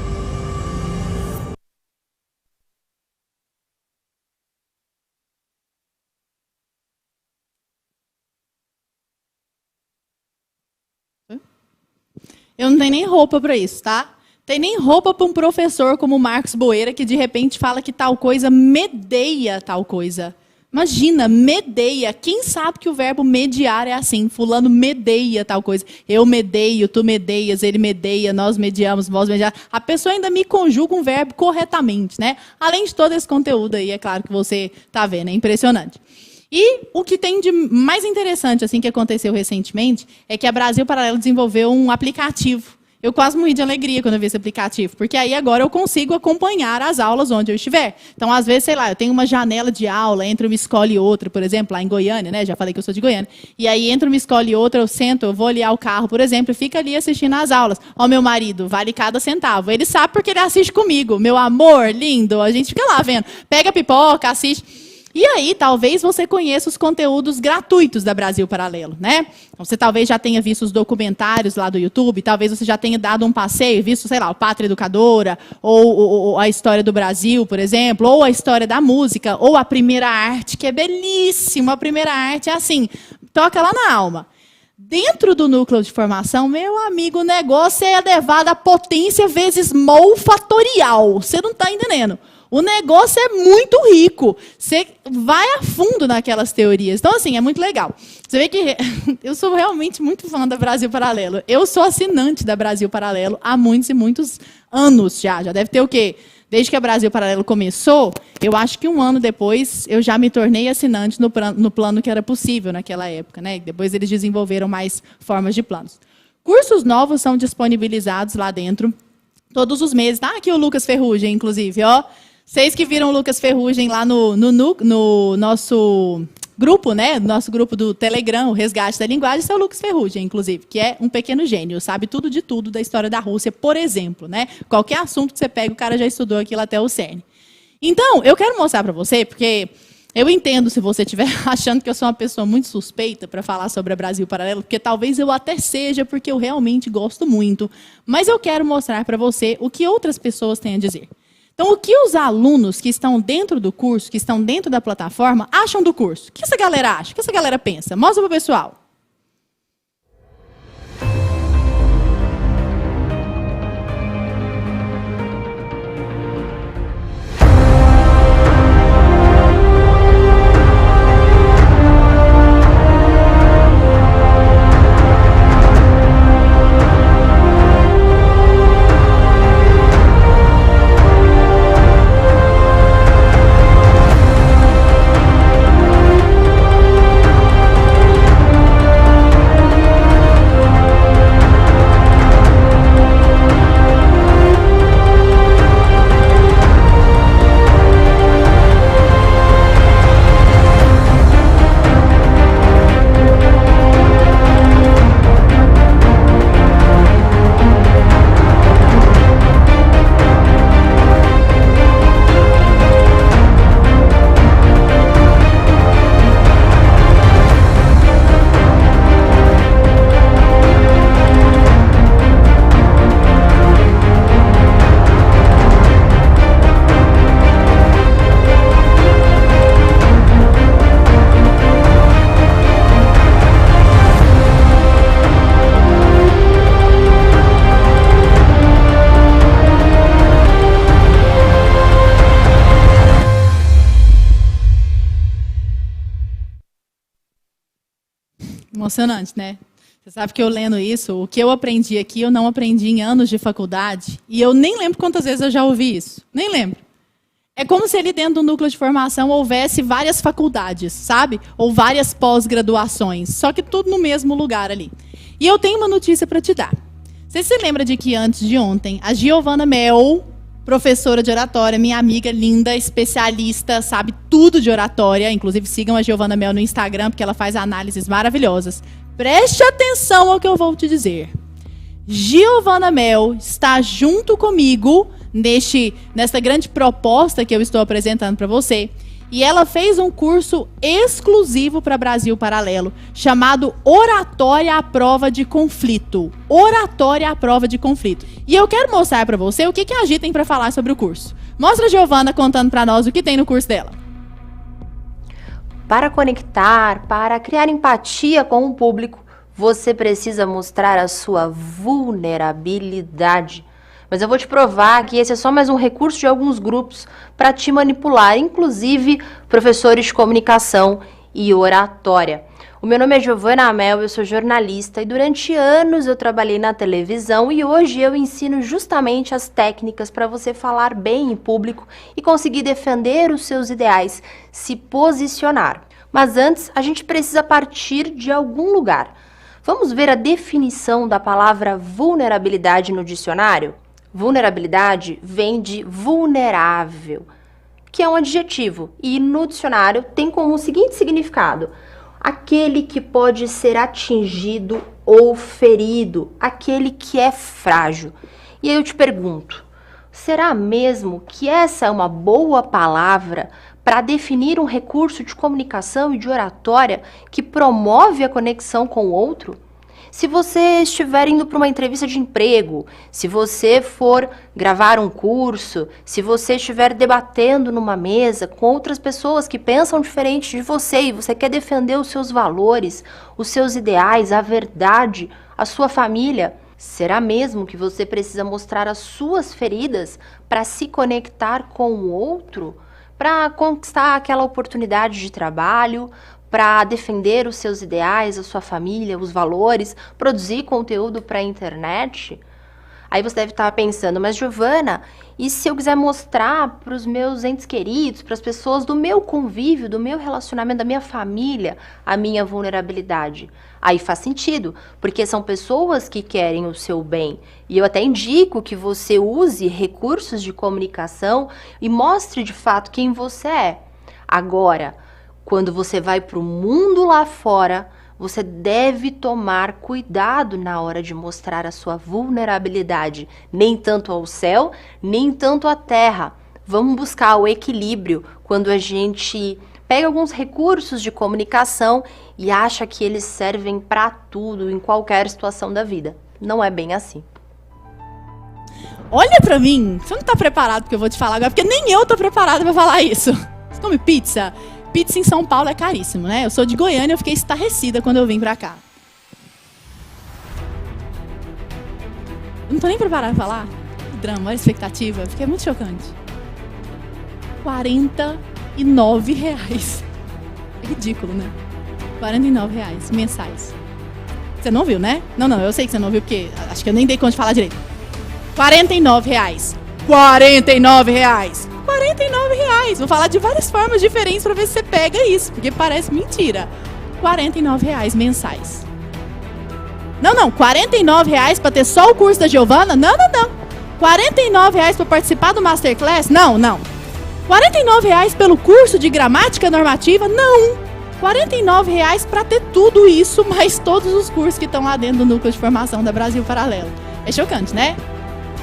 Eu não tenho nem roupa para isso, tá? Tem nem roupa para um professor como o Marcos Boeira, que de repente fala que tal coisa medeia tal coisa. Imagina, medeia. Quem sabe que o verbo mediar é assim? Fulano medeia tal coisa. Eu medeio, tu medeias, ele medeia, nós mediamos, vós mediamos. A pessoa ainda me conjuga um verbo corretamente, né? Além de todo esse conteúdo aí, é claro que você está vendo, é impressionante. E o que tem de mais interessante assim que aconteceu recentemente é que a Brasil Paralelo desenvolveu um aplicativo. Eu quase morri de alegria quando eu vi esse aplicativo, porque aí agora eu consigo acompanhar as aulas onde eu estiver. Então, às vezes, sei lá, eu tenho uma janela de aula entre uma escola e outra, por exemplo, lá em Goiânia, né? Já falei que eu sou de Goiânia. E aí, entre uma escola e outra, eu sento, eu vou olhar o carro, por exemplo, e fico ali assistindo as aulas. Ó, meu marido, vale cada centavo. Ele sabe porque ele assiste comigo. Meu amor, lindo, a gente fica lá vendo. Pega a pipoca, assiste. E aí, talvez você conheça os conteúdos gratuitos da Brasil Paralelo, né? Então, você talvez já tenha visto os documentários lá do YouTube, talvez você já tenha dado um passeio, visto, sei lá, o Pátria Educadora, ou a história do Brasil, por exemplo, ou a história da música, ou a Primeira Arte, que é belíssima. A Primeira Arte é assim, toca lá na alma. Dentro do núcleo de formação, meu amigo, o negócio é elevado à potência vezes mol fatorial. Você não está entendendo. O negócio é muito rico. Você vai a fundo naquelas teorias. Então, assim, é muito legal. Você vê que eu sou realmente muito fã da Brasil Paralelo. Eu sou assinante da Brasil Paralelo há muitos e muitos anos já. Já deve ter o quê? Desde que a Brasil Paralelo começou, eu acho que 1 ano depois, eu já me tornei assinante no plano que era possível naquela época, né? Depois eles desenvolveram mais formas de planos. Cursos novos são disponibilizados lá dentro todos os meses. Tá aqui o Lucas Ferrugem, inclusive, ó. Vocês que viram o Lucas Ferrugem lá no nosso grupo, né? Nosso grupo do Telegram, o Resgate da Linguagem, esse é o Lucas Ferrugem, inclusive, que é um pequeno gênio, sabe tudo de tudo da história da Rússia, por exemplo, né? Qualquer assunto que você pega, o cara já estudou aquilo até o cerne. Então, eu quero mostrar para você, porque eu entendo se você estiver achando que eu sou uma pessoa muito suspeita para falar sobre a Brasil Paralelo, porque talvez eu até seja, porque eu realmente gosto muito, mas eu quero mostrar para você o que outras pessoas têm a dizer. Então, o que os alunos que estão dentro do curso, que estão dentro da plataforma, acham do curso? O que essa galera acha? O que essa galera pensa? Mostra para o pessoal. Emocionante, né? Você sabe que eu lendo isso, o que eu aprendi aqui, eu não aprendi em anos de faculdade, e eu nem lembro quantas vezes eu já ouvi isso. Nem lembro. É como se ali dentro do núcleo de formação houvesse várias faculdades, sabe? Ou várias pós-graduações, só que tudo no mesmo lugar ali. E eu tenho uma notícia para te dar. Você se lembra de que antes de ontem, a Giovana Mel, professora de oratória, minha amiga linda, especialista, sabe tudo de oratória, inclusive sigam a Giovana Mel no Instagram, porque ela faz análises maravilhosas. Preste atenção ao que eu vou te dizer. Giovana Mel está junto comigo nesta grande proposta que eu estou apresentando para você. E ela fez um curso exclusivo para Brasil Paralelo, chamado Oratória à Prova de Conflito. Oratória à Prova de Conflito. E eu quero mostrar para você o que a Gi tem para falar sobre o curso. Mostra a Giovana contando para nós o que tem no curso dela. Para conectar, para criar empatia com o público, você precisa mostrar a sua vulnerabilidade. Mas eu vou te provar que esse é só mais um recurso de alguns grupos para te manipular, inclusive professores de comunicação e oratória. O meu nome é Giovana Amel, eu sou jornalista e durante anos eu trabalhei na televisão e hoje eu ensino justamente as técnicas para você falar bem em público e conseguir defender os seus ideais, se posicionar. Mas antes, a gente precisa partir de algum lugar. Vamos ver a definição da palavra vulnerabilidade no dicionário? Vulnerabilidade vem de vulnerável, que é um adjetivo, e no dicionário tem como o seguinte significado: aquele que pode ser atingido ou ferido, aquele que é frágil. E aí eu te pergunto, será mesmo que essa é uma boa palavra para definir um recurso de comunicação e de oratória que promove a conexão com o outro? Se você estiver indo para uma entrevista de emprego, se você for gravar um curso, se você estiver debatendo numa mesa com outras pessoas que pensam diferente de você e você quer defender os seus valores, os seus ideais, a verdade, a sua família, será mesmo que você precisa mostrar as suas feridas para se conectar com o outro? Para conquistar aquela oportunidade de trabalho, para defender os seus ideais, a sua família, os valores, produzir conteúdo para a internet? Aí você deve estar pensando, mas Giovana, e se eu quiser mostrar para os meus entes queridos, para as pessoas do meu convívio, do meu relacionamento, da minha família, a minha vulnerabilidade? Aí faz sentido, porque são pessoas que querem o seu bem. E eu até indico que você use recursos de comunicação e mostre de fato quem você é. Agora, quando você vai para o mundo lá fora, você deve tomar cuidado na hora de mostrar a sua vulnerabilidade, nem tanto ao céu, nem tanto à terra. Vamos buscar o equilíbrio quando a gente pega alguns recursos de comunicação e acha que eles servem para tudo, em qualquer situação da vida. Não é bem assim. Olha pra mim, você não tá preparado porque eu vou te falar agora, porque nem eu tô preparada pra falar isso. Você come pizza? Pizza em São Paulo é caríssimo, né? Eu sou de Goiânia, eu fiquei estarrecida quando eu vim pra cá. Eu não tô nem preparada pra falar. Que drama, olha a expectativa. Fiquei muito chocante. R$49. É ridículo, né? R$49 mensais. Você não viu, né? Não, eu sei que você não viu, porque acho que eu nem dei conta de falar direito. R$49. R$49. Vou falar de várias formas diferentes pra ver se você pega isso, porque parece mentira. R$49 mensais. Não, R$49 pra ter só o curso da Giovana? Não. R$49 pra participar do Masterclass? Não. R$49 pelo curso de gramática normativa? Não. R$49 pra ter tudo isso, mais todos os cursos que estão lá dentro do núcleo de formação da Brasil Paralelo. É chocante, né?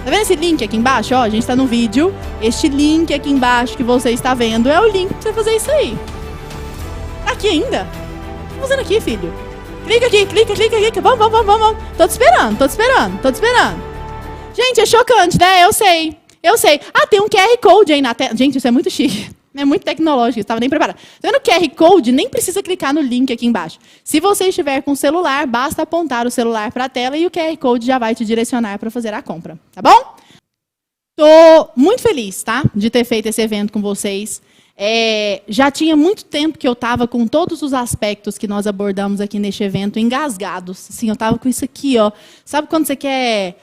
Tá vendo esse link aqui embaixo? Ó, a gente tá no vídeo. Este link aqui embaixo que você está vendo é o link pra você fazer isso aí. Tá aqui ainda? O que tá fazendo aqui, filho? Clica aqui. Vamos. Tô te esperando. Gente, é chocante, né? Eu sei. Ah, tem um QR Code aí na tela. Gente, isso é muito chique. É muito tecnológico, eu estava nem preparada. Tá vendo o QR Code? Nem precisa clicar no link aqui embaixo. Se você estiver com o celular, basta apontar o celular para a tela e o QR Code já vai te direcionar para fazer a compra, tá bom? Tô muito feliz, tá? De ter feito esse evento com vocês. Já tinha muito tempo que eu estava com todos os aspectos que nós abordamos aqui neste evento engasgados. Assim, eu estava com isso aqui, ó. Sabe quando você quer...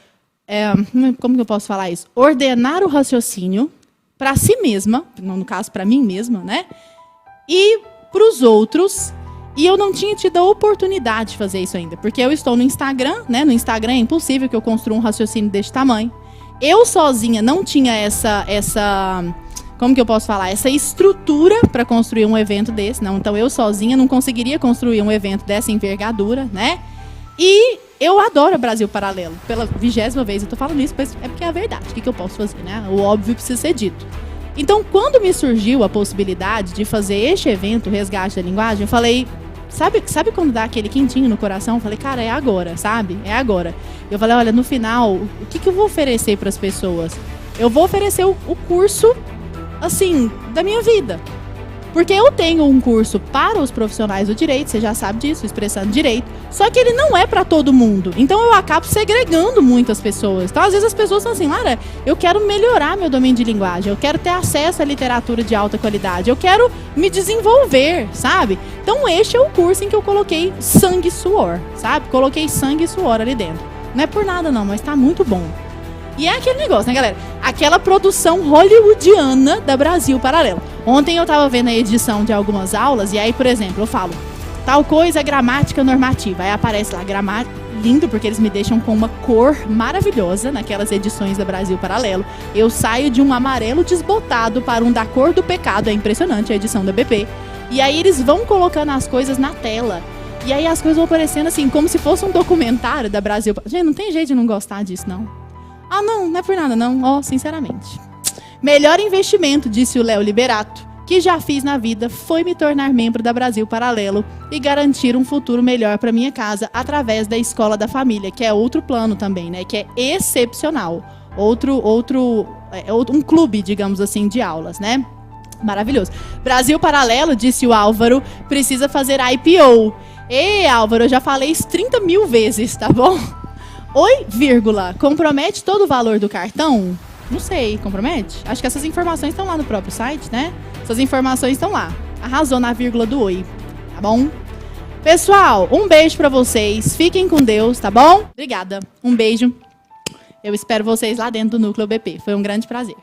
como que eu posso falar isso? Ordenar o raciocínio para si mesma, no caso para mim mesma, né? E para os outros. E eu não tinha tido a oportunidade de fazer isso ainda, porque eu estou no Instagram, né? No Instagram é impossível que eu construa um raciocínio desse tamanho. Eu sozinha não tinha essa como que eu posso falar? Essa estrutura para construir um evento desse, não. Então eu sozinha não conseguiria construir um evento dessa envergadura, né? E eu adoro a Brasil Paralelo. Pela 20ª vez eu tô falando isso, mas é porque é a verdade. O que eu posso fazer, né? O óbvio precisa ser dito. Então, quando me surgiu a possibilidade de fazer este evento, o Resgate da Linguagem, eu falei, sabe quando dá aquele quentinho no coração? Eu falei, cara, é agora, sabe? É agora. Eu falei, olha, no final, o que eu vou oferecer para as pessoas? Eu vou oferecer o curso, assim, da minha vida. Porque eu tenho um curso para os profissionais do direito, você já sabe disso, Expressando Direito, só que ele não é para todo mundo. Então eu acabo segregando muitas pessoas. Então às vezes as pessoas falam assim, Lara, eu quero melhorar meu domínio de linguagem, eu quero ter acesso à literatura de alta qualidade, eu quero me desenvolver, sabe? Então este é o curso em que eu coloquei sangue e suor, sabe? Coloquei sangue e suor ali dentro. Não é por nada não, mas tá muito bom. E é aquele negócio, né, galera? Aquela produção hollywoodiana da Brasil Paralelo. Ontem eu tava vendo a edição de algumas aulas, e aí, por exemplo, eu falo, Tal coisa é gramática normativa. Aí aparece lá, lindo, porque eles me deixam com uma cor maravilhosa naquelas edições da Brasil Paralelo. Eu saio de um amarelo desbotado para um da cor do pecado. É impressionante a edição da BP. E aí eles vão colocando as coisas na tela. E aí as coisas vão aparecendo assim, como se fosse um documentário da Brasil. Gente, não tem jeito de não gostar disso, não. Ah, não é por nada, não. Ó, sinceramente. Melhor investimento, disse o Léo Liberato, que já fiz na vida foi me tornar membro da Brasil Paralelo e garantir um futuro melhor para minha casa através da Escola da Família, que é outro plano também, né? Que é excepcional. Um clube, digamos assim, de aulas, né? Maravilhoso. Brasil Paralelo, disse o Álvaro, precisa fazer IPO. Ei, Álvaro, eu já falei isso 30 mil vezes, tá bom? Oi, vírgula, compromete todo o valor do cartão? Não sei, compromete? Acho que essas informações estão lá no próprio site, né? Essas informações estão lá. Arrasou na vírgula do oi, tá bom? Pessoal, um beijo pra vocês. Fiquem com Deus, tá bom? Obrigada. Um beijo. Eu espero vocês lá dentro do Núcleo BP. Foi um grande prazer.